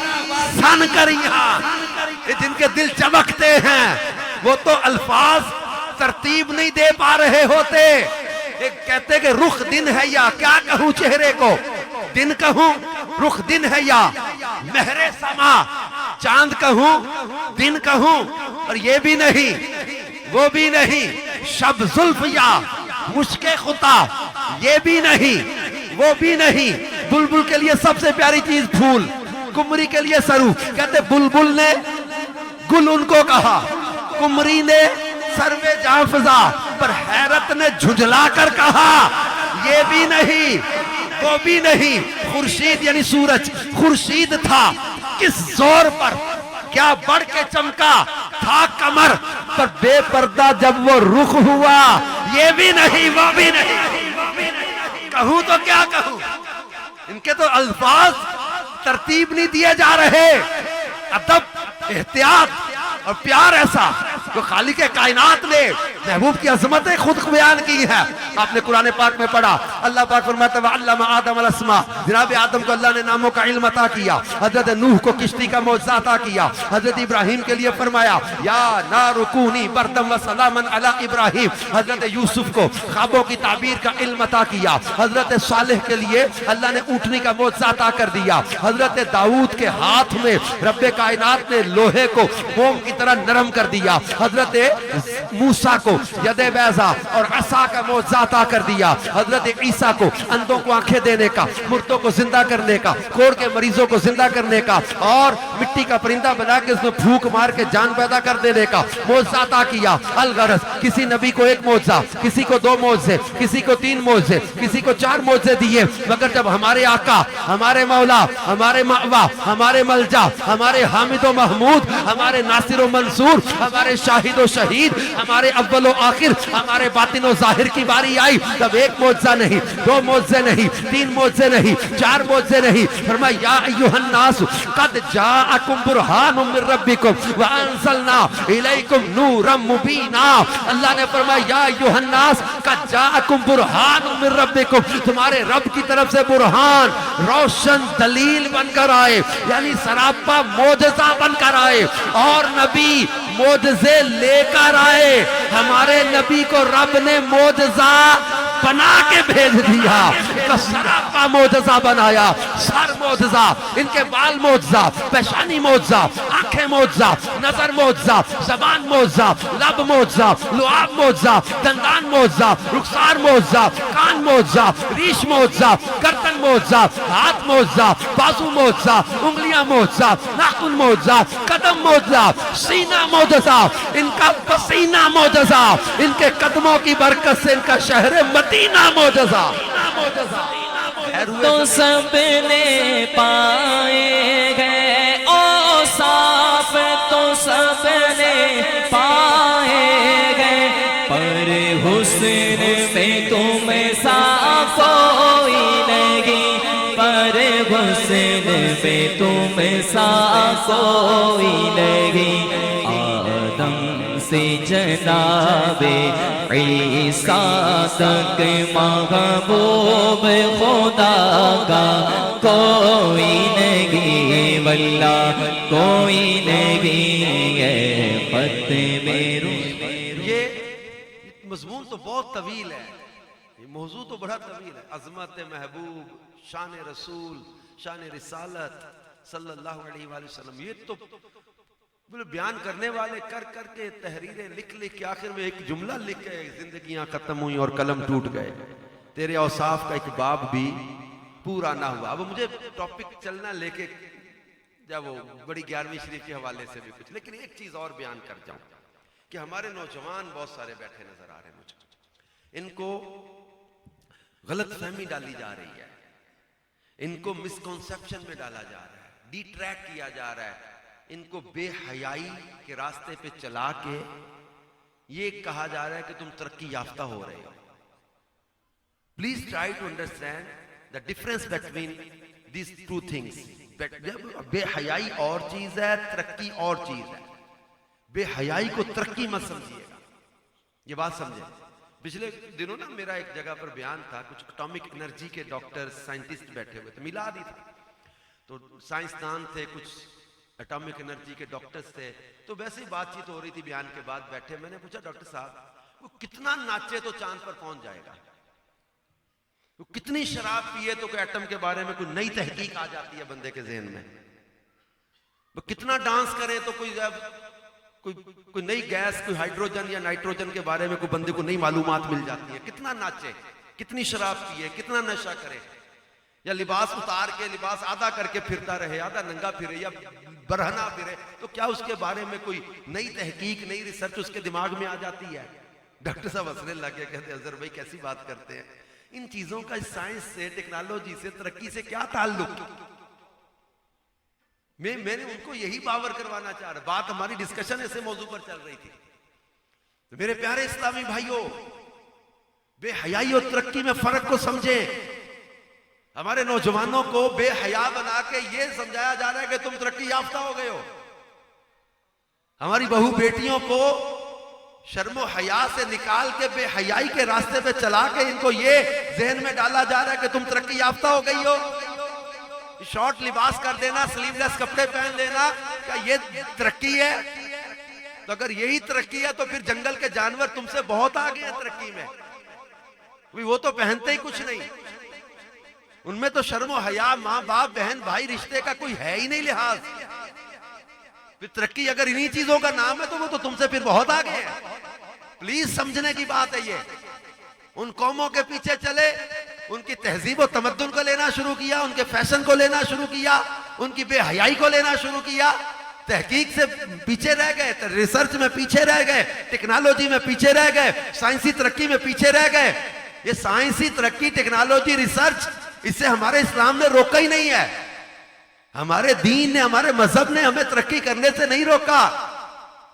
सन करिया। ये जिनके दिल चमकते हैं वो तो अल्फाज तरतीब नहीं दे पा रहे होते। एक कहते कि रुख दिन है या क्या कहूं चेहरे को, दिन कहूं रुख दिन है या महरे समा चांद कहूं दिन कहूं, और ये भी नहीं वो भी नहीं, शब जुल्फ या मुश्के खुता ये भी नहीं वो भी नहीं। बुलबुल के लिए सबसे प्यारी चीज फूल, कुमरी के लिए सरू। कहते बुलबुल ने गुल उनको कहा, कुमरी ने सर्वे जाफजा, पर हैरत ने झुंझला कर कहा ये भी नहीं वो भी नहीं। खुर्शीद यानी सूरज खुर्शीद था, किस जोर पर क्या बढ़ के चमका था कमर पर, बेपर्दा जब वो रुख हुआ ये भी नहीं वो भी नहीं। कहूं तो क्या कहूं, इनके तो अल्फाज तरतीब नहीं दिए जा रहे। अदब, एहतियात और प्यार ऐसा जो खालिक कायनात ने महबूब की अजमतें खुद बयान की है। आपने कुरान पाक में पढ़ा, अल्लाह पाक फरमाता है अल्लामा आदम अल अस्मा, जनाब आदम को अल्लाह ने नामों का इल्म अता किया। हजरत नूह को किश्ती का मौजज़ा अता किया। हजरत इब्राहिम के लिए फरमाया या नारुकूनी बरदम व सलामन अला इब्राहिम। हजरत यूसुफ को ख्वाबों की ताबीर का इल्म अता किया। हजरत सालेह के लिए अल्लाह ने ऊँटनी का मौजज़ा अता कर दिया। हजरत दाऊद के हाथ में रब्बे कायनात ने लोहे को मोम की तरह नरम कर दिया। हजरत मूसा को यदे बैजा और असा का मौजज़ा अता कर दिया। हजरत ईसा को अंधों को आंखें देने का, मुर्दों को जिंदा करने का, कोड़ के मरीजों को जिंदा करने का, और मिट्टी का परिंदा बना के उसमें फूंक मार के जान पैदा कर देने का मौजज़ा अता किया। अलगरज किसी नबी को एक मौजज़ा, किसी को 2 मौजज़े, किसी को 3 मौजज़े, किसी को 4 मौजज़े दिए। मगर जब हमारे आका, हमारे मौला, हमारे मावा, हमारे मलजा, हमारे हामिद व महमूद, हमारे नासिर व मंसूर, हमारे शाहिद व शहीद, हमारे अव्वल व आखिर, हमारे बातिन व जाहिर की बारी आई, तब 1 मौजज़ा नहीं, 2 मौजज़े नहीं, 3 मौजज़े नहीं, 4 मौजज़े नहीं। फरमाया या अय्युहन नास कद जाअकुम बुरहानुम मिर रब्बिकुम व अंज़लना इलैकुम नूरम मुबीना। अल्लाह ने फरमाया या अय्युहन नास कद जाअकुम बुरहानुम मिर रब्बिकुम, तुम्हारे रब की तरफ से बुरहान, रोशन दलील बनकर आए, यानी सरापा मौजज़ा बनकर आए। और नबी मौजज़े लेकर आए। हमारे नबी को रब ने मौजज़ा बना के भेज दिया, सरापा मौजज़ा बनाया। सर मौजज़ा, इनके बाल मौजज़ा, पेशानी मौजज़ा, आंखें मौजज़ा, नजर मौजज़ा, जबान मौजज़ा, लब मौजज़ा, लुआब मौजज़ा, दंदान मौजज़ा, रुखसार मौजज़ा, कान मौजज़ा, रीश मौजज़ा, गर्दन मौजज़ा, हाथ मौजज़ा, बाजू मौजज़ा, उंगलियां मौजज़ा, नाखून मौजज़ा, कदम मौजज़ा, सीना मौजज़ा, इनका पसीना मौजज़ा, इनके कदमों की बरकत से इनका शहर मदीना मौजज़ा। तो सबने पाए गए ओ साफ, तो सबने पाए गए, पर हुस्न में तुम सा कोई नहीं, पर हुस्न में तुम सा कोई नहीं। आदम से जनाबे ईसा तक महबूब खुदा का कोई नहीं, वल्लाह कोई नहीं है। ये मज़मून तो बहुत तवील है, ये मौजू तो बड़ा तवील है। अज़मत महबूब, शान रसूल, शान रिसालत सल्लल्लाहु अलैहि वसल्लम, ये तो बयान करने वाले कर करके तहरीरें लिख लिख के आखिर में एक जुमला लिख के जिंदगियां खत्म हुई और कलम टूट गए। तेरे औसाफ का एक बाब भी पूरा ना हुआ। अब मुझे टॉपिक चलना लेके जब वो बड़ी 11वीं शरीफ के हवाले से भी कुछ, लेकिन एक चीज और बयान कर जाऊं कि हमारे नौजवान बहुत सारे बैठे नजर आ रहे हैं मुझे, इनको गलत फहमी डाली जा रही है, इनको मिसकॉन्सेप्शन में डाला जा रहा है, डिट्रैक्ट किया जा रहा है, इनको बेहयाई के रास्ते पे चला के ये कहा जा रहा है कि तुम तरक्की याफ्ता हो रहे हो। Please try to understand the difference between these two things. बेहयाई और चीज है, तरक्की और चीज है। बेहयाई को तरक्की मत समझिएगा, ये बात समझे। पिछले दिनों ना मेरा एक जगह पर बयान था, कुछ एटॉमिक एनर्जी के डॉक्टर साइंटिस्ट बैठे हुए थे, मिलाद ही था, तो साइंसदान थे, कुछ एटॉमिक एनर्जी के डॉक्टर्स थे, तो वैसे ही बातचीत हो रही थी बयान के बाद बैठे। मैंने पूछा डॉक्टर साहब वो कितना नाचे तो चांद पर पहुंच जाएगा, वो कितनी शराब पिए तो कोई एटम के बारे में कोई नई तहकीक आ जाती है बंदे के ज़हन में, वो कितना डांस करे तो कोई नई गैस, कोई हाइड्रोजन या नाइट्रोजन के बारे में कोई बंदे को नई मालूमात मिल जाती है। कितना नाचे, कितनी शराब पिए, कितना नशा करे, या लिबास उतार के लिबास आधा करके फिरता रहे, आधा नंगा फिरे या बरहना फिरे, तो क्या उसके बारे में कोई नई तहकीक, नई रिसर्च उसके दिमाग में आ जाती है? डॉक्टर साहब हंसने लगे, कहते अजहर भाई कैसी बात करते हैं, इन चीजों का साइंस से, टेक्नोलॉजी से, तरक्की से क्या ताल्लुक? मैंने उनको यही बावर करवाना चाह रहा। बात हमारी डिस्कशन ऐसे मौजू पर चल रही थी। तो मेरे प्यारे इस्लामी भाइयों, बेहयाई और तरक्की में फर्क को समझे। हमारे नौजवानों को बेहया बना के ये समझाया जा रहा है कि तुम तरक्की याफ्ता हो गए हो। हमारी बहू बेटियों को शर्मो हया से निकाल के बेहयाई के रास्ते पे चला के इनको ये जहन में डाला जा रहा है कि तुम तरक्की याफ्ता हो गई हो। शॉर्ट लिबास कर देना, स्लीवलेस कपड़े पहन लेना, क्या ये तरक्की है? तो अगर यही तरक्की है तो फिर जंगल के जानवर तुमसे बहुत आगे हैं तरक्की में। वो तो पहनते ही कुछ नहीं, उनमें तो शर्मो हया, माँ बाप, बहन भाई, रिश्ते का कोई है ही नहीं लिहाज। फिर तरक्की अगर इन्हीं चीजों का नाम है तो वो तो तुमसे फिर बहुत आगे है। प्लीज समझने की बात है ये। उन कौमों के पीछे चले, उनकी तहजीब और तमद्दुन को लेना शुरू किया, उनके फैशन को लेना शुरू किया, उनकी बेहयाई को लेना शुरू किया, तहकीक से पीछे रह गए, रिसर्च में पीछे रह गए, टेक्नोलॉजी में पीछे रह गए, साइंसी तरक्की में पीछे रह गए। ये साइंसी तरक्की, टेक्नोलॉजी, रिसर्च, इससे हमारे इस्लाम ने रोका ही नहीं है। हमारे दीन ने, हमारे मजहब ने हमें तरक्की करने से नहीं रोका।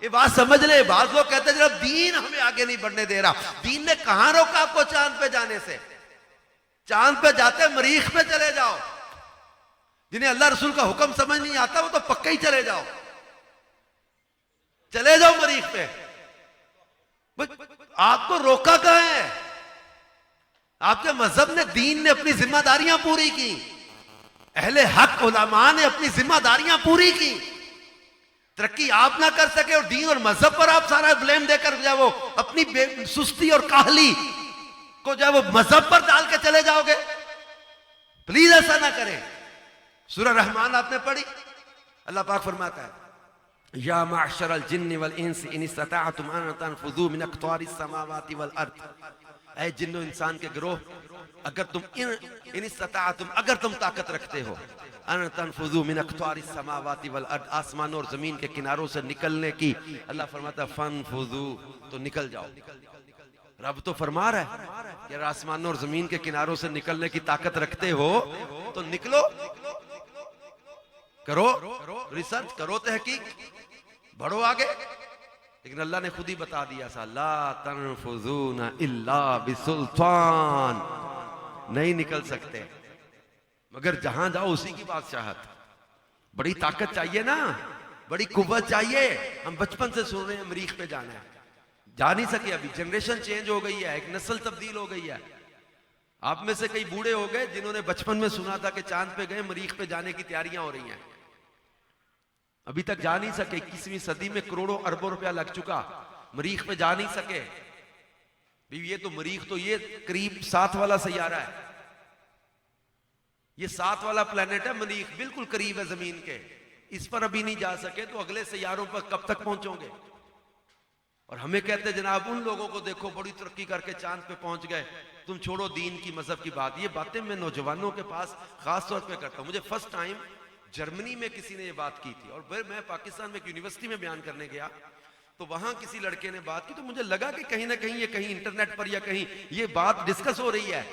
ये बात समझ ले। बात लोग कहते हैं दीन हमें आगे नहीं बढ़ने दे रहा। दीन ने कहां रोका आपको चांद पे जाने से? चांद पे जाते मरीख पे चले जाओ। जिन्हें अल्लाह रसूल का हुक्म समझ नहीं आता वो तो पक्का ही चले जाओ, चले जाओ मरीख पे। आपको रोका कहां है? आपके मजहब ने, दीन ने अपनी जिम्मेदारियां पूरी की, अहले हक उलमा ने अपनी जिम्मेदारियां पूरी की। तरक्की आप ना कर सके और दीन और मजहब पर आप सारा ब्लेम देकर जो वो अपनी सुस्ती और काहली को जो वो मजहब पर डाल के चले जाओगे। प्लीज ऐसा ना करें। सूरह रहमान आपने पढ़ी, अल्लाह पाक फरमाता है या माशरल जिन्नि वल इंस इन इस्तताअतुम अन तनफुजू मिन अक़तारिस समावाति वल अर्द। ऐ जिन्नो इंसान के गिरोह, अगर तुम इन इस्तताअतुम, अगर तुम ताकत रखते हो, अन तनफुजू मिन अक़तारिस समावाति वल अर्द, आसमान और जमीन के किनारों से निकलने की, अल्लाह फरमाता है फनफुजू, तो निकल जाओ। रब तो फरमा रहा है कि अगर आसमान और जमीन के किनारों से निकलने की ताकत रखते हो तो निकलो, करो रिसर्च, करो तहकीक, बढ़ो आगे। लेकिन अल्लाह ने खुद ही बता दिया सा, ला तनफुजूना इल्ला बिसुल्तान, नहीं निकल सकते मगर जहां जाओ उसी की बादशाहत। बड़ी ताकत चाहिए ना, बड़ी कुव्वत चाहिए। हम बचपन से सुन रहे हैं मरीख पे जाना है, जा नहीं सके। अभी जनरेशन चेंज हो गई है, एक नस्ल तब्दील हो गई है। आप में से कई बूढ़े हो गए जिन्होंने बचपन में सुना था कि चांद पे गए, मरीख पे जाने की तैयारियां हो रही हैं, अभी तक जा नहीं सके। 21वीं सदी में करोड़ों अरबों रुपया लग चुका, मरीख पे जा नहीं सके। ये तो मरीख तो ये करीब 7 वाला सैयारा है, ये 7 वाला प्लेनेट है मरीख, बिल्कुल करीब है जमीन के, इस पर अभी नहीं जा सके तो अगले सैयारों पर कब तक पहुंचोगे? और हमें कहते जनाब उन लोगों को देखो बड़ी तरक्की करके चांद पे पहुंच गए, तुम छोड़ो दीन की मजहब की बात। ये बातें मैं नौजवानों के पास खास तौर पे करता हूं। मुझे फर्स्ट टाइम जर्मनी में किसी ने ये बात की थी और फिर मैं पाकिस्तान में एक यूनिवर्सिटी में बयान करने गया तो वहां किसी लड़के ने बात की तो मुझे लगा कि कहीं ना कहीं ये कहीं इंटरनेट पर या कहीं ये बात डिस्कस हो रही है,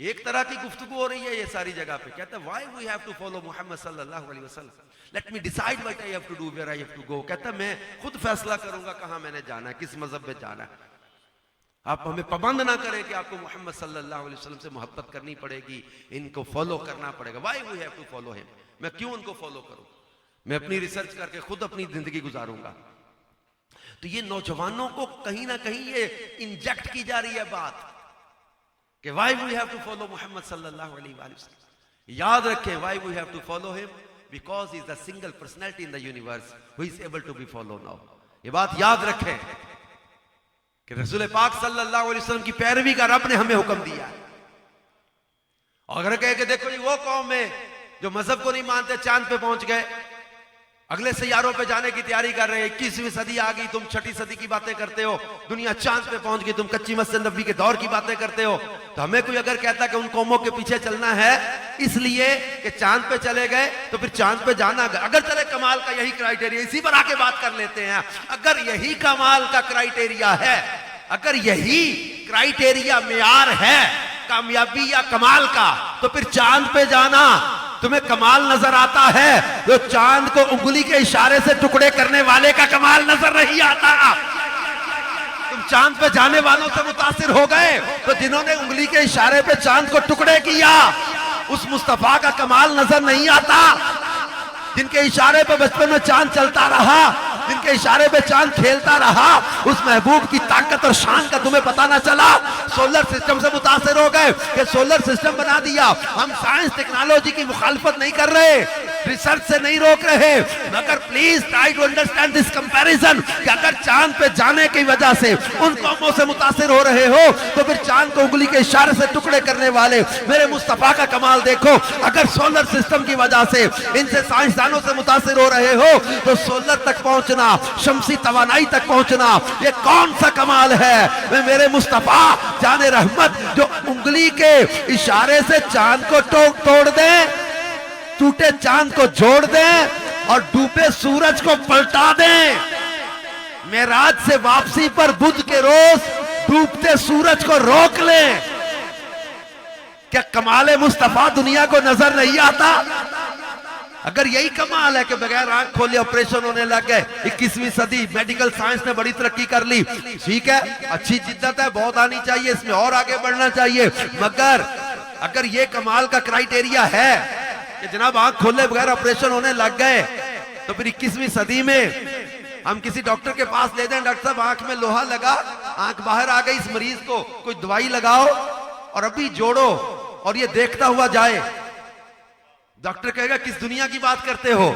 एक तरह की गुफ्तगू हो रही है ये सारी जगह पे। कहता है why we have to follow Muhammad सल्लल्लाहु अलैहि वसल्लम, let me decide what I have to do, where I have to go. कहता है मैं खुद फैसला करूंगा कहां मैंने जाना है, किस मजहब में जाना है। आप हमें पाबंद ना करें कि आपको मोहम्मद सल्लल्लाहु अलैहि वसल्लम से मोहब्बत करनी पड़ेगी, इनको फॉलो करना पड़ेगा। Why we have to follow him, मैं क्यों उनको फॉलो करूं? मैं अपनी रिसर्च करके खुद अपनी जिंदगी गुजारूंगा। तो ये नौजवानों को कहीं ना कहीं ये इंजेक्ट की जा रही है बात कि why we have to follow Mohammad सल्लल्लाहु अलैहि वसल्लम। याद रखें why we have to follow him, because he is the single personality in the universe who is able to be follow now. ये बात याद रखें कि रसूल पाक सल्लल्लाहु अलैहि वसल्लम की पैरवी का रब ने हमें हुक्म दिया है। अगर कहे कि देखो ये वो कौम है जो मजहब को नहीं मानते, चांद पे पहुंच गए, अगले सैयारों पे जाने की तैयारी कर रहे हैं, 21वीं सदी आ गई, तुम 6ठी सदी की बातें करते हो, दुनिया चांद पे पहुंच गई, तुम कच्ची मस्जिद नबी के दौर की बातें करते हो। तो हमें कोई अगर कहता कि उन कौमों के पीछे चलना है इसलिए कि चांद पे चले गए तो फिर चांद पे जाना, अगर चले कमाल का यही क्राइटेरिया, इसी पर आके बात कर लेते हैं। अगर यही कमाल का क्राइटेरिया है, अगर यही क्राइटेरिया मेयार है कामयाबी या कमाल का, तो फिर चांद पे जाना तुम्हें कमाल नजर आता है तो चांद को उंगली के इशारे से टुकड़े करने वाले का कमाल नजर नहीं आता। तुम चांद पे जाने वालों से मुतासिर हो गए तो जिन्होंने उंगली के इशारे पे चांद को टुकड़े किया उस मुस्तफा का कमाल नजर नहीं आता। जिनके इशारे पे बचपन में चांद चलता रहा, जिनके इशारे पे चांद खेलता रहा, उस महबूब की ताकत और शान का तुम्हें पता ना चला। सोलर सिस्टम से मुतासिर हो गए कि सोलर सिस्टम बना दिया। हम साइंस टेक्नोलॉजी की मुखालफत नहीं कर रहे, रिसर्च से नहीं रोक रहे, मगर please try to understand this comparison कि अगर चांद पे जाने की वजह से उन कौमों से मुतासिर हो रहे हो तो फिर चांद को उंगली के इशारे से टुकड़े करने वाले मेरे मुस्तफा का कमाल देखो। अगर सोलर सिस्टम की वजह से इनसे साइंसदानों से मुतासिर हो रहे हो तो सोलर तक पहुंचना, शमसी तवानाई तक पहुंचना, ये कौन सा कमाल है? मैं मेरे मुस्तफा जाने रहमत जो उंगली के इशारे से चांद को तोड़ दे, टूटे चांद को जोड़ दें और डूबे सूरज को पलटा दें। मेराज से वापसी पर बुध के रोज डूबते सूरज को रोक लें। क्या कमाल मुस्तफा दुनिया को नजर नहीं आता? अगर यही कमाल है कि बगैर आंख खोले ऑपरेशन होने लग गए, 21वीं सदी मेडिकल साइंस ने बड़ी तरक्की कर ली, ठीक है, अच्छी जिद्दत है, बहुत आनी चाहिए, इसमें और आगे बढ़ना चाहिए। मगर अगर ये कमाल का क्राइटेरिया है कि जनाब आंख खोले बगैर ऑपरेशन होने लग गए, तो फिर 21वीं सदी में हम किसी डॉक्टर के पास ले जाएं, डॉक्टर साहब आंख में लोहा लगा, आंख बाहर आ गई, इस मरीज को कोई दवाई लगाओ और अभी जोड़ो और ये देखता हुआ जाए। डॉक्टर कहेगा किस दुनिया की बात करते हो?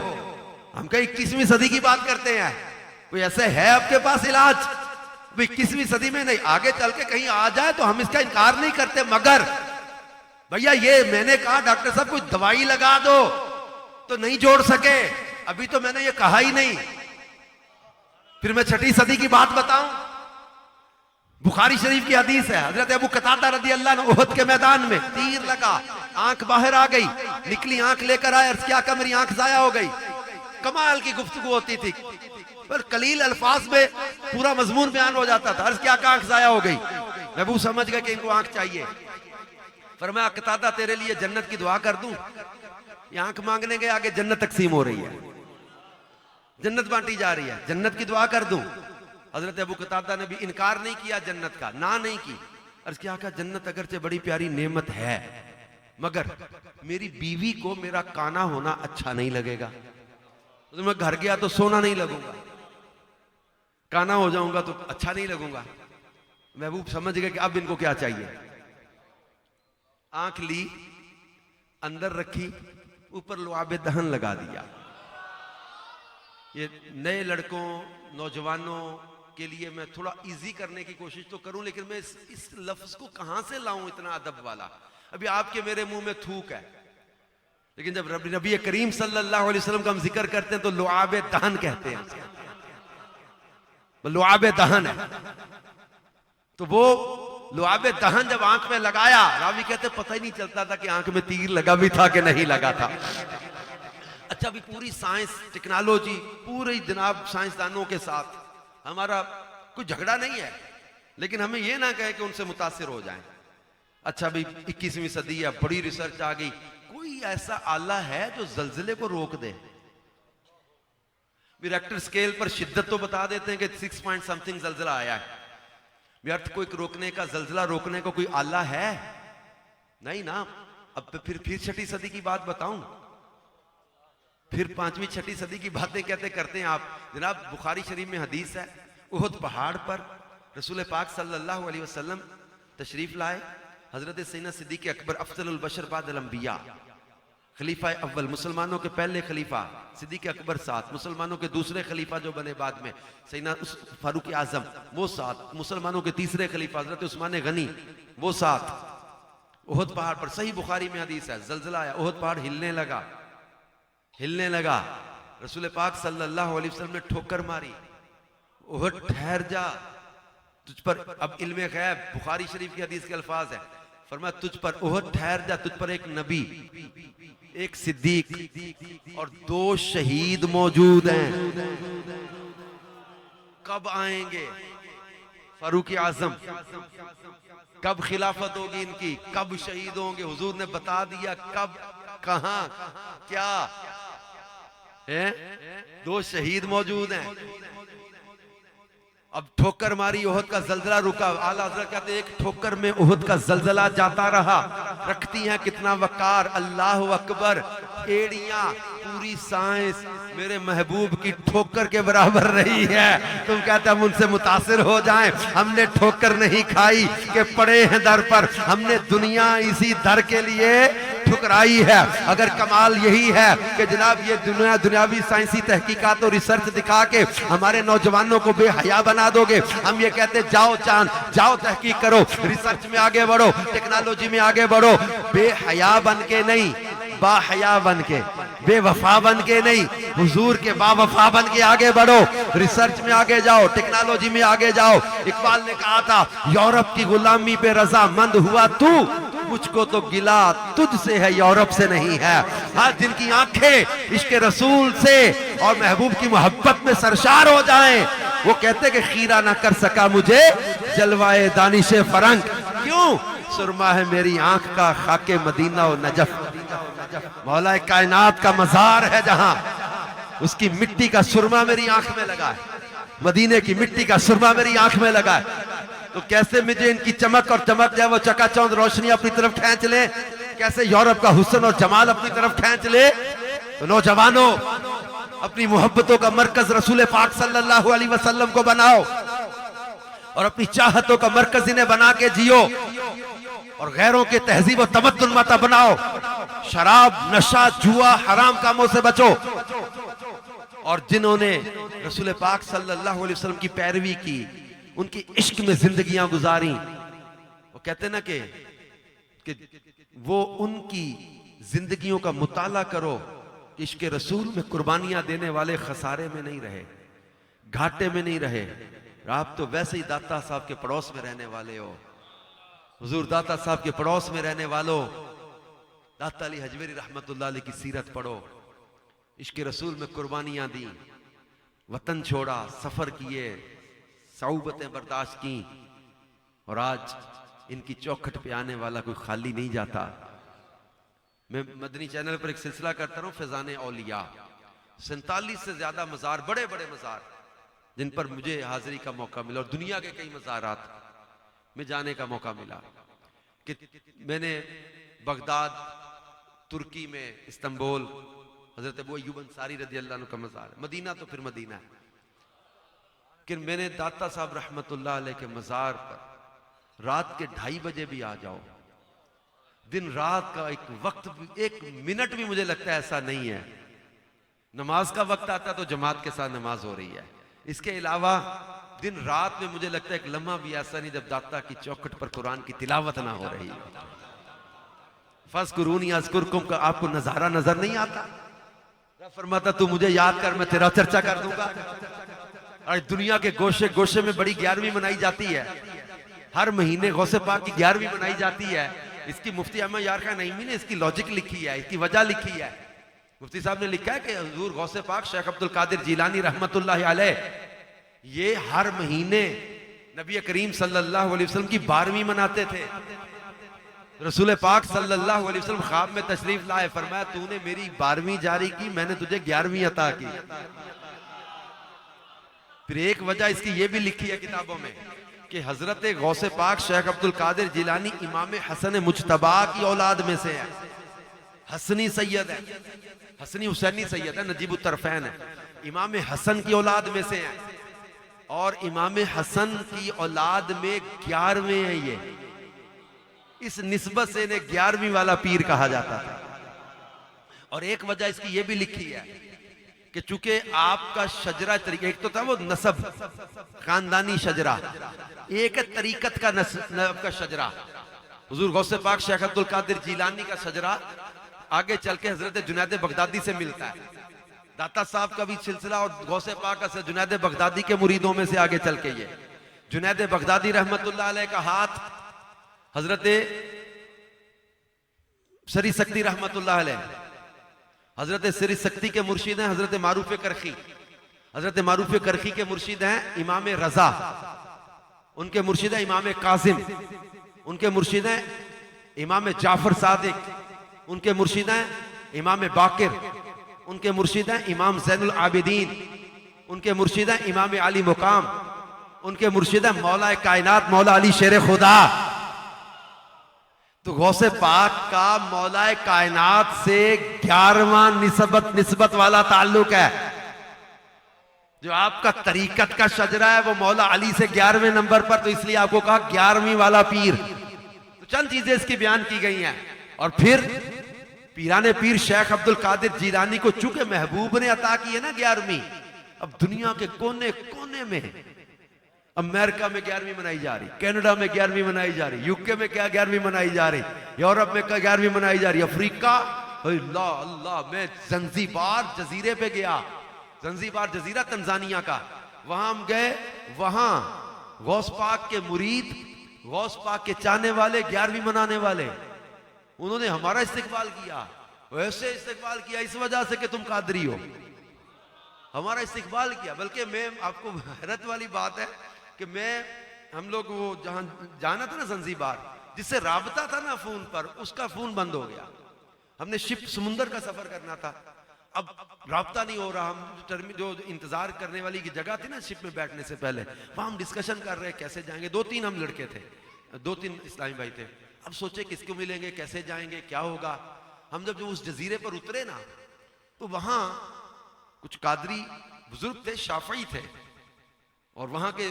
हम कहें 21वीं सदी की बात करते हैं। कोई ऐसे है आपके पास इलाज? 21वीं सदी में नहीं, आगे चल के कहीं आ जाए तो हम इसका इनकार नहीं करते, मगर भैया ये मैंने कहा डॉक्टर साहब कोई दवाई लगा दो तो नहीं जोड़ सके, अभी तो मैंने ये कहा ही नहीं। फिर मैं 6ठी सदी की बात बताऊं, बुखारी शरीफ की हदीस है, हजरत अबू कतादा रदी अल्लाह अन्हु उहद के मैदान में तीर लगा, आंख बाहर आ गई, निकली आंख लेकर आए, अर्ज क्या का मेरी आंख जाया हो गई। कमाल की गुफ्तगू होती थी पर कलील अल्फाज में पूरा मजमून बयान हो जाता था। अर्ज क्या का आंख जाया हो गई, महबूब समझ गए कि इनको आंख चाहिए। फरमाया कतादा तेरे लिए जन्नत की दुआ कर दूं? ये आंख मांगने के आगे जन्नत तकसीम हो रही है, जन्नत बांटी जा रही है, जन्नत की दुआ कर दूं? हजरत अबू कतादा ने भी इनकार नहीं किया जन्नत का, ना नहीं की। अर्ज क्या कहा, जन्नत अगरचे बड़ी प्यारी नेमत है मगर मेरी बीवी को मेरा काना होना अच्छा नहीं लगेगा, तो मैं घर गया तो सोना नहीं लगूंगा, काना हो जाऊंगा तो अच्छा नहीं लगूंगा। महबूब समझ गए कि अब इनको क्या चाहिए। आंख ली, अंदर रखी, ऊपर लुआबे दहन लगा दिया। ये नए लड़कों नौजवानों के लिए मैं थोड़ा इजी करने की कोशिश तो करूं, लेकिन मैं इस लफ्ज को कहां से लाऊं इतना अदब वाला। अभी आपके मेरे मुंह में थूक है, लेकिन जब नबी करीम सल्लल्लाहु अलैहि वसल्लम का हम जिक्र करते हैं तो लुआब दहन कहते हैं, लुआब दहन है। तो वो लुआब दहन जब आंख में लगाया, रावी कहते पता ही नहीं चलता था कि आंख में तीर लगा भी था कि नहीं लगा था। अच्छा, अभी पूरी साइंस टेक्नोलॉजी, पूरे जनाब साइंसदानों के साथ हमारा कोई झगड़ा नहीं है, लेकिन हमें यह ना कहे कि उनसे मुतासिर हो जाएं। अच्छा, अभी 21वीं सदी है, बड़ी रिसर्च आ गई, कोई ऐसा आला है जो जल्जले को रोक दे? रिएक्टर स्केल पर शिद्दत तो बता देते हैं कि 6 पॉइंट समथिंग जल्जला आया है। व्यर्थ कोई रोकने का, जल्जला रोकने का कोई आला है? नहीं ना। अब फिर 6ठी सदी की बात बताऊं, फिर 5वीं 6ठी सदी की बातें कहते करते हैं आप। जनाब बुखारी शरीफ में हदीस है, उहद पहाड़ पर रसूल पाक सल्लल्लाहु अलैहि वसल्लम तशरीफ लाए। हजरत सैयदना सिद्दीक़ अकबर अफजलुल बशर बादल अंबिया, खलीफा अव्वल, मुसलमानों के पहले खलीफा सिद्दीक़ अकबर 7, मुसलमानों के दूसरे खलीफा जो बने बाद में सैयदना फारूक आजम वो 7, मुसलमानों के तीसरे खलीफा हजरत उस्मान गनी वो 7। उहद पहाड़ पर, सही बुखारी में हदीस है, जल्जला आया, उहद पहाड़ हिलने लगा। रसूल पाक सल्लल्लाहु अलैहि वसल्लम ने ठोकर मारी, उहद ठहर जा, तुझ पर, अब इल्मे गैब बुखारी शरीफ की हदीस के अल्फाज है, फरमाया तुझ पर उहद ठहर जा, तुझ पर एक नबी, एक सिद्दीक और 2 शहीद मौजूद हैं। कब आएंगे? फारूक आजम, कब खिलाफत होगी इनकी, कब शहीद होंगे? हुजूर ने बता दिया कब, कहां, क्या है? 2 शहीद मौजूद हैं। अब ठोकर मारी, उहद का जल्जला रुका। आला हज़रत कहते एक ठोकर में उहद का जल्जला जाता रहा। रखती हैं कितना वकार, अल्लाह अकबर। एड़ियां, पूरी साइंस मेरे महबूब की ठोकर के बराबर रही है। तुम कहते हम उनसे मुतासिर हो जाएं, हमने ठोकर नहीं खाई कि पड़े हैं दर पर, हमने दुनिया इसी दर के लिए ठुकराई है। अगर कमाल यही है कि जनाब ये दुनियावी साइंसी तहकीकात और रिसर्च दिखा के हमारे नौजवानों को बेहया बना दोगे, हम ये कहते जाओ चांद, जाओ तहकीक करो, रिसर्च में आगे बढ़ो, टेक्नोलॉजी में आगे बढ़ो, बेहया बन के नहीं, बाहया बन के, बेवफा बन के नहीं, हुजूर के बावफा बन के आगे बढ़ो। रिसर्च में आगे जाओ, टेक्नोलॉजी में आगे जाओ। इकबाल ने कहा था यूरोप की गुलामी पे रजामंद हुआ तू, मुझको तो गिला तुझसे है, यूरोप से नहीं है। हाँ, जिनकी आंखें इश्क रसूल से और महबूब की मोहब्बत में सरशार हो जाएं, वो कहते कि खीरा ना कर सका मुझे जलवाए दानिशे फरंग। क्यों? सुरमा है मेरी आंख का खाके मदीना और नजफ, मौला कायनात का मजार है जहां, उसकी मिट्टी का सुरमा मेरी आंख में लगा है, मदीने की मिट्टी का सुरमा मेरी आंख में लगा है। तो कैसे मुझे इनकी चमक और चमक जाए, वो चकाचौंध रोशनी अपनी तरफ खींच ले, कैसे यूरोप का हुस्न और जमाल अपनी तरफ खींच ले। तो नौजवानों, अपनी मोहब्बतों का मरकज रसूल पाक सल्लल्लाहु अलैहि वसल्लम को बनाओ और अपनी चाहतों का मरकज इन्हें बना के जियो और गैरों के तहजीब और तमद्दुन मत बनाओ। शराब, नशा, जुआ, हराम कामों से बचो। और जिन्होंने रसूल पाक सल्लल्लाहु अलैहि वसल्लम की पैरवी की, उनकी इश्क में जिंदगियां गुजारी, वो कहते ना कि वो उनकी जिंदगियों का मुताला करो। इश्क रसूल में कुर्बानियां देने वाले खसारे में नहीं रहे, घाटे में नहीं रहे। आप तो वैसे ही दाता साहब के पड़ोस में रहने वाले हो। हुजूर दाता साहब के पड़ोस में रहने वालों, दाता अली हजवेरी रहमतुल्लाह अलैह की सीरत पढ़ो। इश्क रसूल में कुर्बानियां दी, वतन छोड़ा, सफर किए, सऊबतें बर्दाश्त की, और आज इनकी चौखट पे आने वाला कोई खाली नहीं जाता। मैं मदनी चैनल पर एक सिलसिला करता हूँ, फैजान औलिया, 47 से ज्यादा मजार, बड़े बड़े मजार जिन पर मुझे हाजिरी का मौका मिला, और दुनिया के कई मजारात में जाने का मौका मिला। कि मैंने बगदाद, तुर्की में, इस्तांबुल, हजरत अबू अय्यूब अंसारी रज़ी अल्लाह अन्हु का मजार है, मदीना तो फिर मदीना है। कि मैंने दाता साहब रहमतुल्लाह अलैह के मजार पर रात के 2:30 बजे भी आ जाओ, दिन रात का एक वक्त, एक मिनट भी मुझे लगता है ऐसा नहीं है। नमाज का वक्त आता तो जमात के साथ नमाज हो रही है, इसके अलावा दिन रात में मुझे लगता है एक लम्हा भी ऐसा नहीं जब दाता की चौखट पर कुरान की तिलावत ना हो रही है। फज़कुरूनी अज़कुरकुम का आपको नजारा नजर नहीं आता? फरमाता तू मुझे याद कर, मैं तेरा चर्चा कर दूंगा। और दुनिया के गोशे गोशे में बड़ी 11वीं मनाई जाती है, हर महीने गौसे पाक की 11वीं मनाई जाती है। इसकी मुफ्ती अहमद यार खान नईमी ने इसकी लॉजिक लिखी है, इसकी वजह लिखी है। मुफ्ती साहब ने लिखा है कि हुजूर गौसे पाक शेख अब्दुल कादिर जिलानी रहमतुल्लाह अलैह ये हर महीने नबी करीम सल्लल्लाहु अलैहि वसल्लम की 12वीं मनाते थे। रसूल पाक सल्लल्लाहु अलैहि वसल्लम ख्वाब में तशरीफ लाए, फरमाया तूने मेरी 12वीं जारी की, मैंने तुझे 11वीं अता की। फिर एक वजह इसकी ये भी लिखी है किताबों में कि हजरत गौसे पाक शेख अब्दुल कादिर जिलानी इमाम हसन मुज्तबा की औलाद में से है। हसनी सैयद है, हसनी हुसैनी सैयद है, नजीब तरफैन है, इमाम हसन की औलाद में से है। और इमाम हसन की औलाद में 11वें हैं ये, इस निस्बत से इन्हें 11वीं वाला पीर कहा जाता था। और एक वजह इसकी ये भी लिखी है कि चूंकि आपका शजरा तरीका, एक तो था वो नसब खानदानी शजरा, एक है तरीकत का नसब का शजरा। हुजूर गौसे पाक शेख अब्दुल कादिर जिलानी का शजरा आगे चल के हजरत जुनैद बगदादी से मिलता है। दाता साहब का भी सिलसिला और गौसे पाक का जुनैद बगदादी के मुरीदों में से आगे चल के ये जुनैद बगदादी रहमतुल्लाह अलैह का हाथ हजरत सरी सक्ति रहमतुल्लाह अलैह, हजरत सरी सक्ति के मुर्शिद हैं हजरत मारूफ करखी। हजरत मारूफ करखी के मुर्शिद हैं इमाम रजा, उनके मुर्शिद हैं इमाम कासिम, उनके मुर्शिद हैं इमाम जाफर सादिक, उनके मुर्शिद हैं इमाम बाकिर, उनके मुर्शिद हैं इमाम ज़ैनुल आबिदीन, उनके मुर्शिद हैं इमाम अली मुकाम, उनके मुर्शिद हैं मौला कायनात मौला अली शेर खुदा। तो गौसे पाक का मौला कायनात से 11वां निस्बत वाला ताल्लुक है। जो आपका तरीकत का शजरा है वो मौला अली से 11वें नंबर पर, तो इसलिए आपको कहा 11वीं वाला पीर। तो चंद चीजें इसकी बयान की गई हैं। और फिर पीराने पीर शेख अब्दुल कादिर जिलानी को चूंकि महबूब ने अता की है ना 11वीं, अब दुनिया के कोने कोने में, अमेरिका में 11वीं मनाई जा रही, कनाडा में 11वीं मनाई जा रही, यूके में क्या 11वीं मनाई जा रही, यूरोप में क्या 11वीं मनाई जा रही, अफ्रीका, अल्लाह अल्लाह। मैं जंजीबार जजीरे पे गया, जंजीबार जजीरा तंजानिया का, वहां हम गए, वहां गौस पाक के मुरीद, गौस पाक के चाहने वाले, 11वीं मनाने वाले, उन्होंने हमारा इस्तेकबाल किया। वैसे इस्तेकबाल किया इस वजह से कि तुम कादरी हो, हमारा इस्तेकबाल किया। बल्कि मैं आपको हैरत वाली बात है कि हम लोग वो जहां जाना था ना जंजीबार, जिससे राबता था ना फोन पर, उसका फोन बंद हो गया। हमने शिप समुंदर का सफर करना था, अब राबता नहीं हो रहा। हम जो इंतजार करने वाली की जगह थी ना शिप में बैठने से पहले, वहां हम डिस्कशन कर रहे कैसे जाएंगे। 2-3 हम लड़के थे, 2-3 इस्लामी भाई थे। अब सोचे किसको मिलेंगे, कैसे जाएंगे, क्या होगा। हम जब उस जजीरे पर उतरे ना, तो वहां कुछ कादरी बुजुर्ग थे, शाफई थे, और वहां के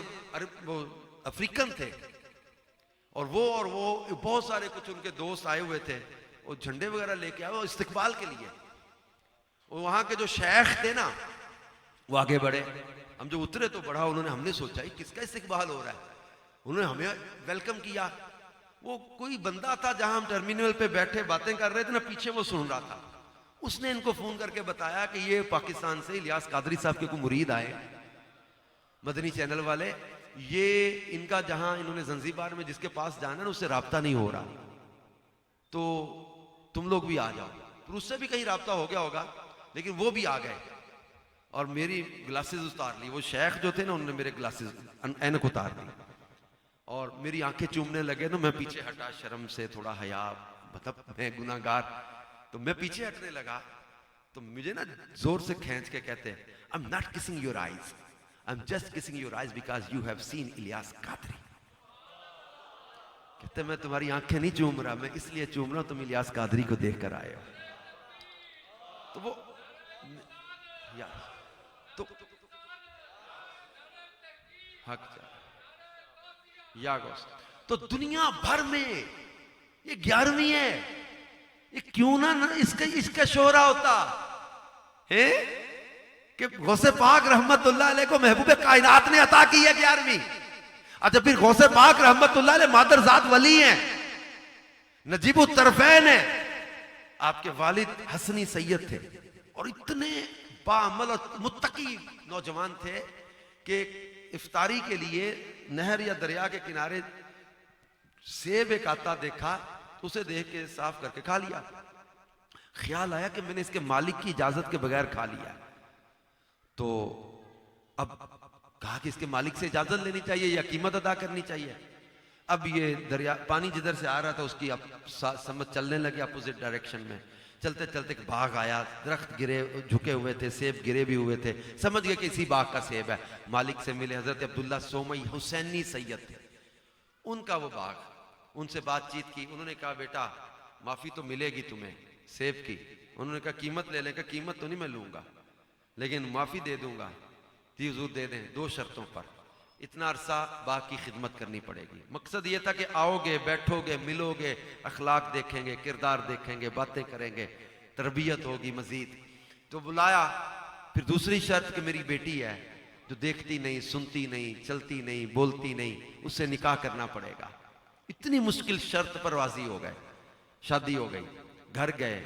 वो अफ्रीकन थे, और वो बहुत सारे कुछ उनके दोस्त आए हुए थे, वो झंडे वगैरह लेके आए वो इस्तिकबाल के लिए। वहां के जो शेख थे ना वो आगे बढ़े, हम जो उतरे तो बढ़ा उन्होंने, हमने सोचा किसका इस्तिकबाल हो रहा है, उन्होंने हमें वेलकम किया। वो कोई बंदा था जहां हम टर्मिनल पे बैठे बातें कर रहे थे ना, पीछे वो सुन रहा था। उसने इनको फोन करके बताया कि ये पाकिस्तान से इलियास कादरी साहब के कोई मुरीद आए, मदनी चैनल वाले, ये इनका जहां इन्होंने जंजीबार में जिसके पास जाना ना उससे राब्ता नहीं हो रहा, तो तुम लोग भी आ जाओ। फिर उससे भी कहीं राब्ता हो गया होगा, लेकिन वो भी आ गए और मेरी ग्लासेस उतार ली। वो शेख जो थे ना उन्होंने मेरे ग्लासेस ऐनक उतार दी और मेरी आंखें चूमने लगे। तो मैं पीछे हटा, शर्म से थोड़ा हया, मतलब मैं गुनाहगार, तो मैं पीछे हटने लगा। तो मुझे ना जोर से खींच के कहते हैं, I am not kissing your eyes, I am just kissing your eyes because you have seen Ilyas Qadri. कहते मैं तुम्हारी आंखें नहीं चूम रहा, मैं इसलिए चूम रहा हूं तुम इलियास कादरी को देख कर आए हो। तो वो तो हक या तो दुनिया भर में ये 11वीं है, ये क्यों ना इसका शोहरा होता है कि गौसे पाक रहमतुल्लाह अलैह को महबूब कायनात ने अता की है 11वीं। अच्छा, फिर गौसे पाक रहमतुल्लाह अलैह मादरजात वली हैं, नजीबुत तरफैन है, आपके वालिद हसनी सैयद थे और इतने बाअमल और मुत्तकी नौजवान थे कि इफ्तारी के लिए नहर या दरिया के किनारे सेब एक आता देखा, उसे देख के साफ करके खा लिया। ख्याल आया कि मैंने इसके मालिक की इजाजत के बगैर खा लिया। तो अब कहा कि इसके मालिक से इजाजत लेनी चाहिए या कीमत अदा करनी चाहिए। अब ये दरिया पानी जिधर से आ रहा था उसकी अब समझ चलने लगे अपोजिट डायरेक्शन में। चलते चलते एक बाघ आया, दरख्त गिरे झुके हुए थे, सेब गिरे भी हुए थे, समझ गए कि इसी बाघ का सेब है। मालिक से मिले, हजरत अब्दुल्ला सोमई हुसैनी सैयद थे, उनका वो बाघ, उनसे बातचीत की। उन्होंने कहा बेटा माफी तो मिलेगी तुम्हें सेब की। उन्होंने कहा कीमत ले लें। कहा कीमत तो नहीं मैं लूंगा, लेकिन माफी दे दूंगा, जी हुजूर दे दें, 2 शर्तों पर। इतना अरसा बाग की खिदमत करनी पड़ेगी। मकसद ये था कि आओगे, बैठोगे, मिलोगे, अखलाक देखेंगे, किरदार देखेंगे, बातें करेंगे, तरबियत होगी मजीद। तो बुलाया। फिर दूसरी शर्त कि मेरी बेटी है जो देखती नहीं, सुनती नहीं, चलती नहीं, बोलती नहीं, उससे निकाह करना पड़ेगा। इतनी मुश्किल शर्त पर राजी हो गए। शादी हो गई, घर गए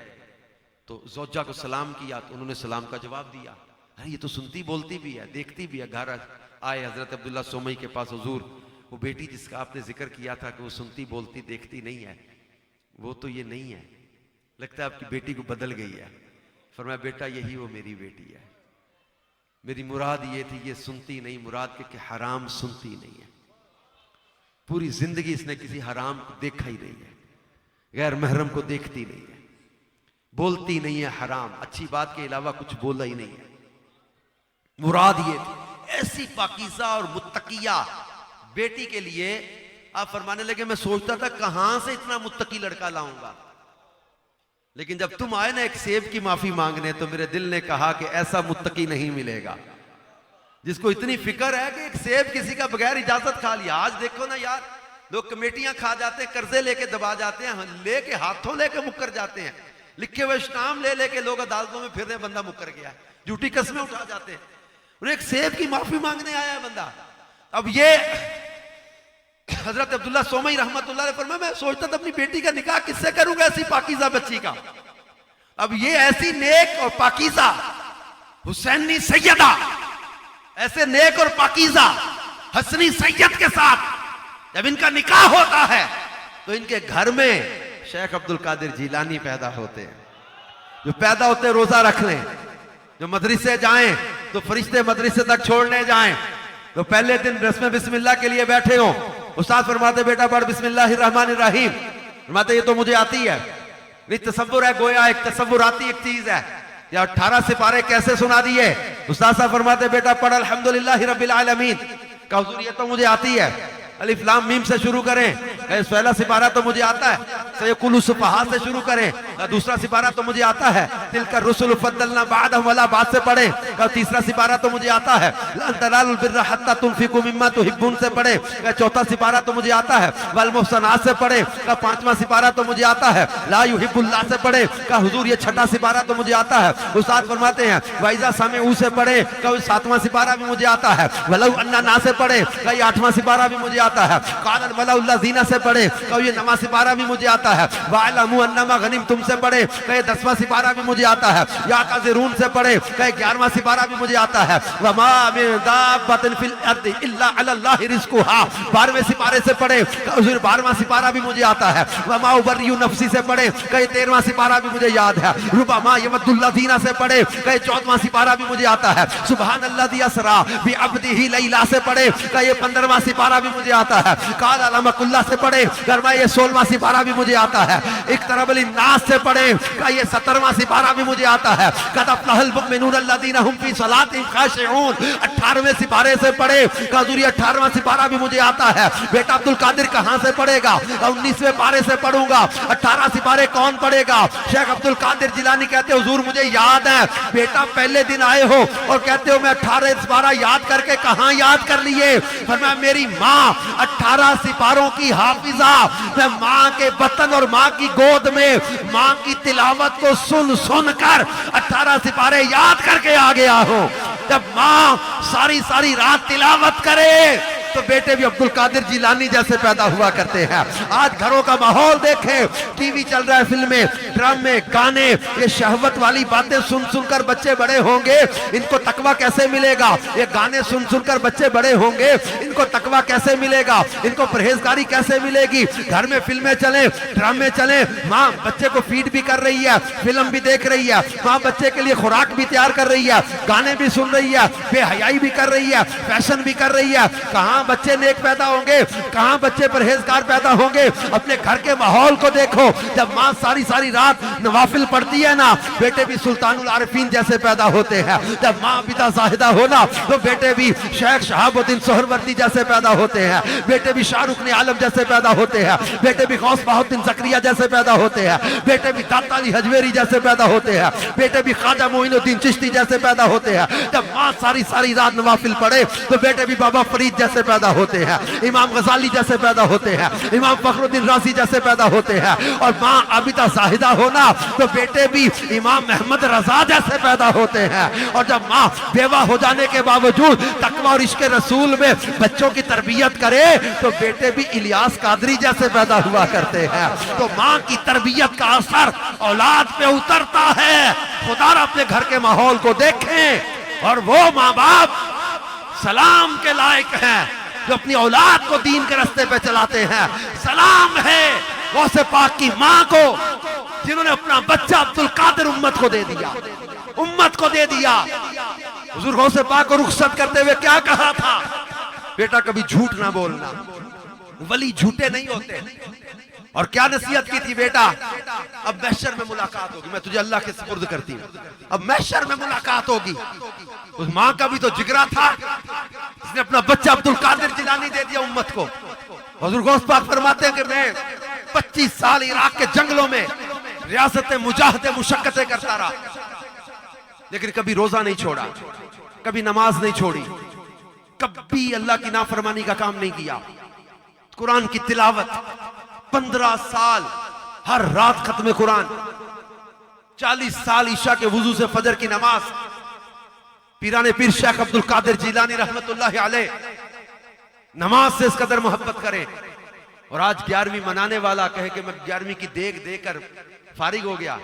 तो ज़ौजा को सलाम किया तो उन्होंने सलाम का जवाब दिया। अरे ये तो सुनती बोलती भी है, देखती भी है। घर आए हजरत अब्दुल्ला सोमई के पास, हुजूर वो बेटी जिसका आपने जिक्र किया था कि वो सुनती बोलती देखती नहीं है, वो तो ये नहीं है, लगता है आपकी बेटी को बदल गई है। फरमाया बेटा यही वो मेरी बेटी है, मेरी मुराद ये थी, ये सुनती नहीं, मुराद के हराम सुनती नहीं है। पूरी जिंदगी इसने किसी हराम को देखा ही नहीं है, गैर महरम को देखती नहीं है, बोलती नहीं है हराम, अच्छी बात के अलावा कुछ बोला ही नहीं है। मुराद ये थी। ऐसी पाकीज़ा और मुत्तकिया बेटी के लिए आप फरमाने लगे, मैं सोचता था कहां से इतना मुत्तकी लड़का लाऊंगा, लेकिन जब तुम आए ना एक सेब की माफी मांगने, तो मेरे दिल ने कहा कि ऐसा मुत्तकी नहीं मिलेगा जिसको इतनी फिक्र है कि एक सेब किसी का बगैर इजाजत खा लिया। आज देखो ना यार, लोग कमेटियां खा जाते हैं, कर्जे लेके दबा जाते हैं, लेके हाथों लेके मुक्कर जाते हैं, लिखे हुए स्टाम्प ले लेके लोग अदालतों में फिर रहे, बंदा मुक्कर गया, झूठी कस्में उठा जाते हैं, और एक सेब की माफी मांगने आया है बंदा। अब ये हजरत अब्दुल्ला सोमई रहमतुल्लाह अलैह फरमाया, मैं सोचता था अपनी बेटी का निकाह किससे करूंगा, ऐसी पाकीज़ा बच्ची का। अब ये ऐसी नेक और पाकीज़ा हुसैनी सैयदा, ऐसे नेक और पाकीज़ा हसनी सैयद के साथ जब इनका निकाह होता है तो इनके घर में शेख अब्दुल कादिर जिलानी पैदा होते हैं। जो पैदा होते रोजा रख लें, जो मदरसे जाएं तो फरिश्ते मदरसे तक छोड़ने जाएं, तो पहले दिन रस्म बिस्मिल्लाह के लिए बैठे हो, उस्ताद फरमाते बेटा पढ़ बिस्मिल्लाहिर्रहमानिर्रहीम, फरमाते ये तो मुझे आती है, नहीं तसव्वुर है, गोया एक तसव्वुराती एक चीज है। या 18 सिपारे कैसे सुना दिए, उस्ताद साहब फरमाते बेटा पढ़ अल्हम्दुलिल्लाहि रब्बिल आलमीन, का हुजूर ये तो मुझे आती है, अलिफ लाम मीम से शुरू करें, पहला सिपारा तो मुझे आता है, सयकुलु सुफहा से शुरू करें, दूसरा सिपारा तो मुझे आता है, तिलका रुसुल फद्दलना बादहुम अला बाद से पढ़े, तीसरा सिपारा तो मुझे आता है, लन तनालुल बिर्रा हत्ता तुनफिकू मिम्मा तुहिब्बून से पढ़े, चौथा सिपारा तो मुझे आता है, वल मुहसनात से पढ़े, पांचवा सिपारा तो मुझे आता है, ला युहिब्बुल्लाह से पढ़े, का हुजूर ये छठा सिपारा तो मुझे आता है। उस्ताद फरमाते हैं वाइजा समेऊ से पढ़े, का 7वां सिपारा भी मुझे आता है, वलौ अन्ना ना से पढ़े, का 8वां सिपारा भी मुझे आता है, काल मलाउल्लाज़ीना से पढ़े, का ये 9वां सिपारा भी मुझे आता है, वालमु अन्नमा गनीम तुम से पढ़े, का 10वां सिपारा भी मुझे आता है, या काज़िरून से पढ़े, का 11वां सिपारा भी मुझे आता है, वमा मिन दाब्बतिन फिल अर्दि इल्ला अलल्लाहि रिज़्कुहा 12वें सिपारे से पढ़े, का 12वां सिपारा भी मुझे आता है, वमा उबर्रियु नफ्सी से पढ़े, का 13वां सिपारा भी मुझे याद है, रुबमा यमदुल्लाज़ीना से पढ़े, का 14वां सिपारा भी मुझे आता है, सुबहानल्लाज़ी अस्रा बि अब्दिही लैला से पढ़े, का 15वां सिपारा भी मुझे आता है, काल अलमकुल्ला से पढ़े, फरमाया 16वां सिपारा भी मुझे आता है, इक़्तरबल नास से पढ़े, का 17वां सिपारा भी मुझे आता है, कद अफ़लहल मुमिनून अल्लज़ीना हुम फी सलातिहिम खाशिऊन 18वें सिपारे से पढ़े, का 18वां सिपारा भी मुझे आता है। बेटा अब्दुल कादिर कहां से पढ़ेगा, 19वें पारे से पढ़ूंगा, 18 सिपारे कौन पढ़ेगा। शेख अब्दुल कादिर जिलानी कहते हुजूर मुझे याद है, बेटा पहले दिन आए हो और कहते हो मैं 18 सिपारा याद करके कहां याद कर लिए, फरमाया मेरी माँ 18 सिपारों की हाफिजा, मैं माँ के बतन और माँ की गोद में माँ की तिलावत को सुन सुन कर 18 सिपारे याद करके आ गया हूं। जब माँ सारी सारी रात तिलावत करे तो बेटे भी अब्दुल कादिर जिलानी जैसे पैदा हुआ करते हैं। आज घरों का माहौल देखें, टीवी चल रहा है, फिल्में, ड्रामे, गाने, ये शहवत वाली बातें सुन सुनकर बच्चे बड़े होंगे, इनको तकवा कैसे मिलेगा? ये गाने सुन सुनकर बच्चे बड़े होंगे, इनको तकवा कैसे मिलेगा? इनको परहेजगारी कैसे मिलेगी? घर में फिल्में चले, ड्रामे चले, माँ बच्चे को फीड भी कर रही है, फिल्म भी देख रही है, माँ बच्चे के लिए खुराक भी तैयार कर रही है, गाने भी सुन रही है, बेहयाई भी कर रही है, फैशन भी कर रही है। कहां बच्चे नेक पैदा होंगे, कहां बच्चे परहेजगार पैदा होंगे? अपने घर के माहौल को देखो। जब माँ सारी सारी रात नवाफिल पढ़ती है ना, बेटे भी सुल्तानुल आरिफीन जैसे पैदा होते हैं। जब माँ बिदा जाहिदा हो ना, तो बेटे भी शेख शहाबुद्दीन सोहरवर्दी जैसे पैदा होते हैं, बेटे भी शाहरुख ने आलम जैसे पैदा होते हैं, बेटे भी गौस बहाउद्दीन जकरिया जैसे पैदा होते हैं, बेटे भी दाता अली हजवेरी जैसे पैदा होते हैं, बेटे भी ख्वाजा मोइनुद्दीन चिश्ती जैसे पैदा होते हैं। जब माँ सारी सारी रात नवाफिल पढ़े, तो बेटे भी बाबा फरीद जैसे पैदा होते हैं, इमाम गजाली जैसे पैदा होते हैं, इमाम फखरुद्दीन राजी जैसे पैदा होते हैं। और माँ आबिदा जाहिदा होना, तो बेटे भी इमाम अहमद रजा जैसे पैदा होते हैं। और जब माँ बेवा हो जाने के बावजूद तकवा और इश्क रसूल में बच्चों की तरबियत करे, तो बेटे भी इलियास कादरी जैसे पैदा हुआ करते हैं। तो माँ की तरबियत का असर औलाद पे उतरता है। खुदा अपने घर के माहौल को देखें, और वो माँ बाप सलाम के लायक हैं जो अपनी औलाद को दीन के रास्ते पे चलाते हैं। सलाम है गौसे पाक की माँ को, जिन्होंने अपना बच्चा अब्दुल कादिर उम्मत को दे दिया, उम्मत को दे दिया। हुजूर गौसे पाक को रुखसत करते हुए क्या कहा था? बेटा कभी झूठ ना बोलना, वली झूठे नहीं होते। और क्या नसीहत की थी? बेटा अब महशर में मुलाकात होगी, मैं तुझे अल्लाह के सुपुर्द करती हूँ, अब महशर में मुलाकात होगी। उस माँ का भी तो जिगरा था, उसने अपना बच्चा अब्दुल कादिर जिलानी दे दिया उम्मत को। हुजूर गौस पाक फरमाते हैं कि मैं 25 साल इराक के जंगलों में रियासतें मुजाहदे मुशक्कतें करता रहा, लेकिन कभी रोजा नहीं छोड़ा, कभी नमाज नहीं छोड़ी, कभी अल्लाह की नाफरमानी का काम नहीं किया। कुरान की तिलावत 15 साल हर रात खत्म कुरान, 40 साल ईशा के वुजू से फजर की नमाज। पीराने पीर शेख अब्दुल कादिर जिलानी रहमतुल्लाह अलैह नमाज से इस कदर मोहब्बत करें। और आज 11वीं मनाने वाला कहे कि मैं 11वीं की देख देकर फारिग हो गया,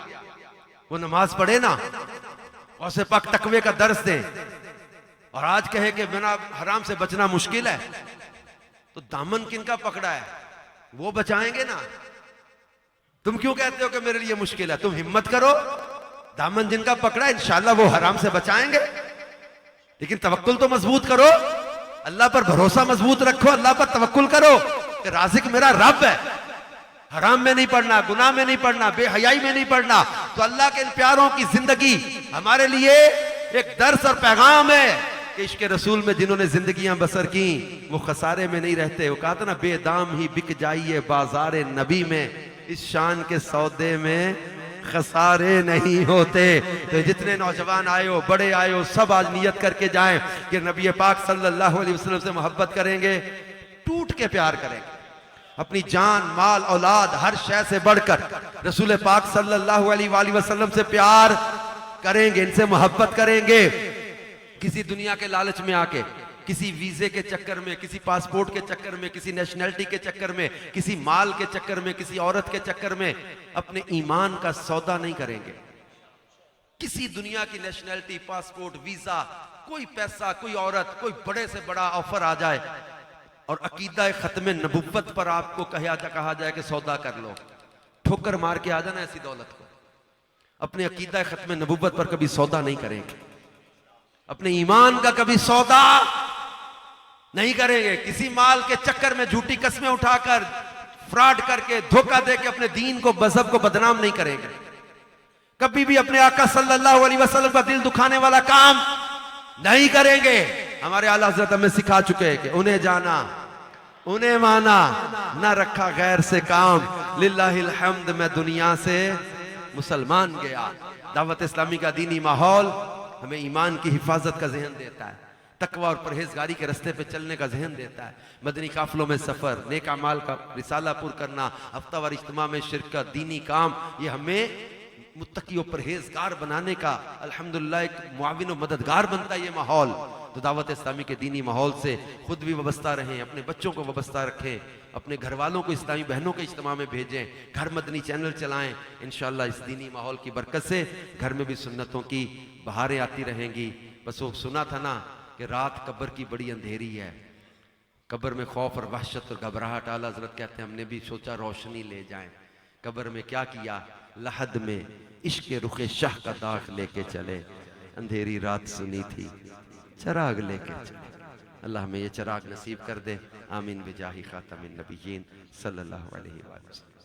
वो नमाज पढ़े ना, और से पाक तकवे का दर्स दे, और आज कहे कि बिना हराम से बचना मुश्किल है, तो दामन किनका पकड़ा है? वो बचाएंगे ना। तुम क्यों कहते हो कि मेरे लिए मुश्किल है? तुम हिम्मत करो, दामन जिनका पकड़ा है इंशाल्लाह वो हराम से बचाएंगे। लेकिन तवक्कुल तो मजबूत करो, अल्लाह पर भरोसा मजबूत रखो, अल्लाह पर तवक्कुल करो कि राज़िक मेरा रब है। हराम में नहीं पढ़ना, गुनाह में नहीं पढ़ना, बेहयाई में नहीं पढ़ना। तो अल्लाह के इन प्यारों की जिंदगी हमारे लिए एक दर्स और पैगाम है कि इश्क रसूल में जिन्होंने जिंदगियां बसर की वो खसारे में नहीं रहते। वो कहा था ना, बेदाम ही बिक जाइए बाजारे नबी में, इस शान के सौदे में खसारे नहीं होते। तो जितने नौजवान आए हो, बड़े आए हो, सब आज नियत करके जाएं कि नबी पाक सल्लल्लाहु अलैहि वसल्लम से मोहब्बत करेंगे, टूट के प्यार करेंगे, अपनी जान माल औलाद हर शय से बढ़कर रसूल पाक सल्लल्लाहु अलैहि वसल्लम से प्यार करेंगे, इनसे मोहब्बत करेंगे। किसी दुनिया के लालच में आके, किसी वीजे के चक्कर में, किसी पासपोर्ट के चक्कर में, किसी नेशनैलिटी के चक्कर में, किसी माल के चक्कर में, किसी औरत के चक्कर में अपने ईमान का सौदा नहीं करेंगे। किसी दुनिया की नेशनैलिटी, पासपोर्ट, वीजा, कोई पैसा, कोई औरत, कोई बड़े से बड़ा ऑफर आ जाए और अकीदा खत्म नबुव्वत पर आपको कहा जाए कि सौदा कर लो, ठोकर मार के आ जाना ऐसी दौलत को। अपने अकीदा खत्म नबुव्वत पर कभी सौदा नहीं करेंगे, अपने ईमान का कभी सौदा नहीं करेंगे। किसी माल के चक्कर में झूठी कस्में उठाकर, फ्रॉड करके, धोखा देके अपने दीन को, मजहब को बदनाम नहीं करेंगे। कभी भी अपने आका सल्लल्लाहु अलैहि वसल्लम का दिल दुखाने वाला काम नहीं करेंगे। हमारे आला हज़रत हमें सिखा चुके हैं कि उन्हें जाना, उन्हें माना, न रखा गैर से काम, लिल्लाहिल हम्द मैं दुनिया से मुसलमान गया। दावत इस्लामी का दीनी माहौल हमें ईमान की हिफाजत का जहन देता है, तकवा और परहेजगारी के रास्ते पे चलने का जहन देता है। मदनी काफिलों में सफर, नेक अमाल का रिसाला पुर करना, हफ्तावार इज्तिमा में शिरकत, दीनी काम, ये हमें मुत्तकी और परहेजगार बनाने का अल्हम्दुलिल्लाह एक मुआविन और मददगार बनता है ये माहौल। तो दावत इस्लामी के दीनी माहौल से खुद भी वाबस्ता रहें, अपने बच्चों को वाबस्ता रखें, अपने घर वालों को इस्लामी बहनों के इज्तिमा में भेजें, घर मदनी चैनल चलाएं। इंशाअल्लाह इस दीनी माहौल की बरकत से घर में भी सुन्नतों की बहारें आती रहेंगी। बस वो सुना था ना कि रात कब्र की बड़ी अंधेरी है, कब्र में खौफ और वहशत और घबराहट। आला हज़रत कहते हैं हमने भी सोचा रोशनी ले जाएं। कब्र में क्या किया, लहद में इश्क रुखे शाह का दाग लेके चले, अंधेरी रात सुनी थी चराग लेके चले। अल्लाह हमें ये चराग नसीब कर दे। आमीन बिजाही खातमिन नबिय्यीन सल्लल्लाहु अलैहि वसल्लम।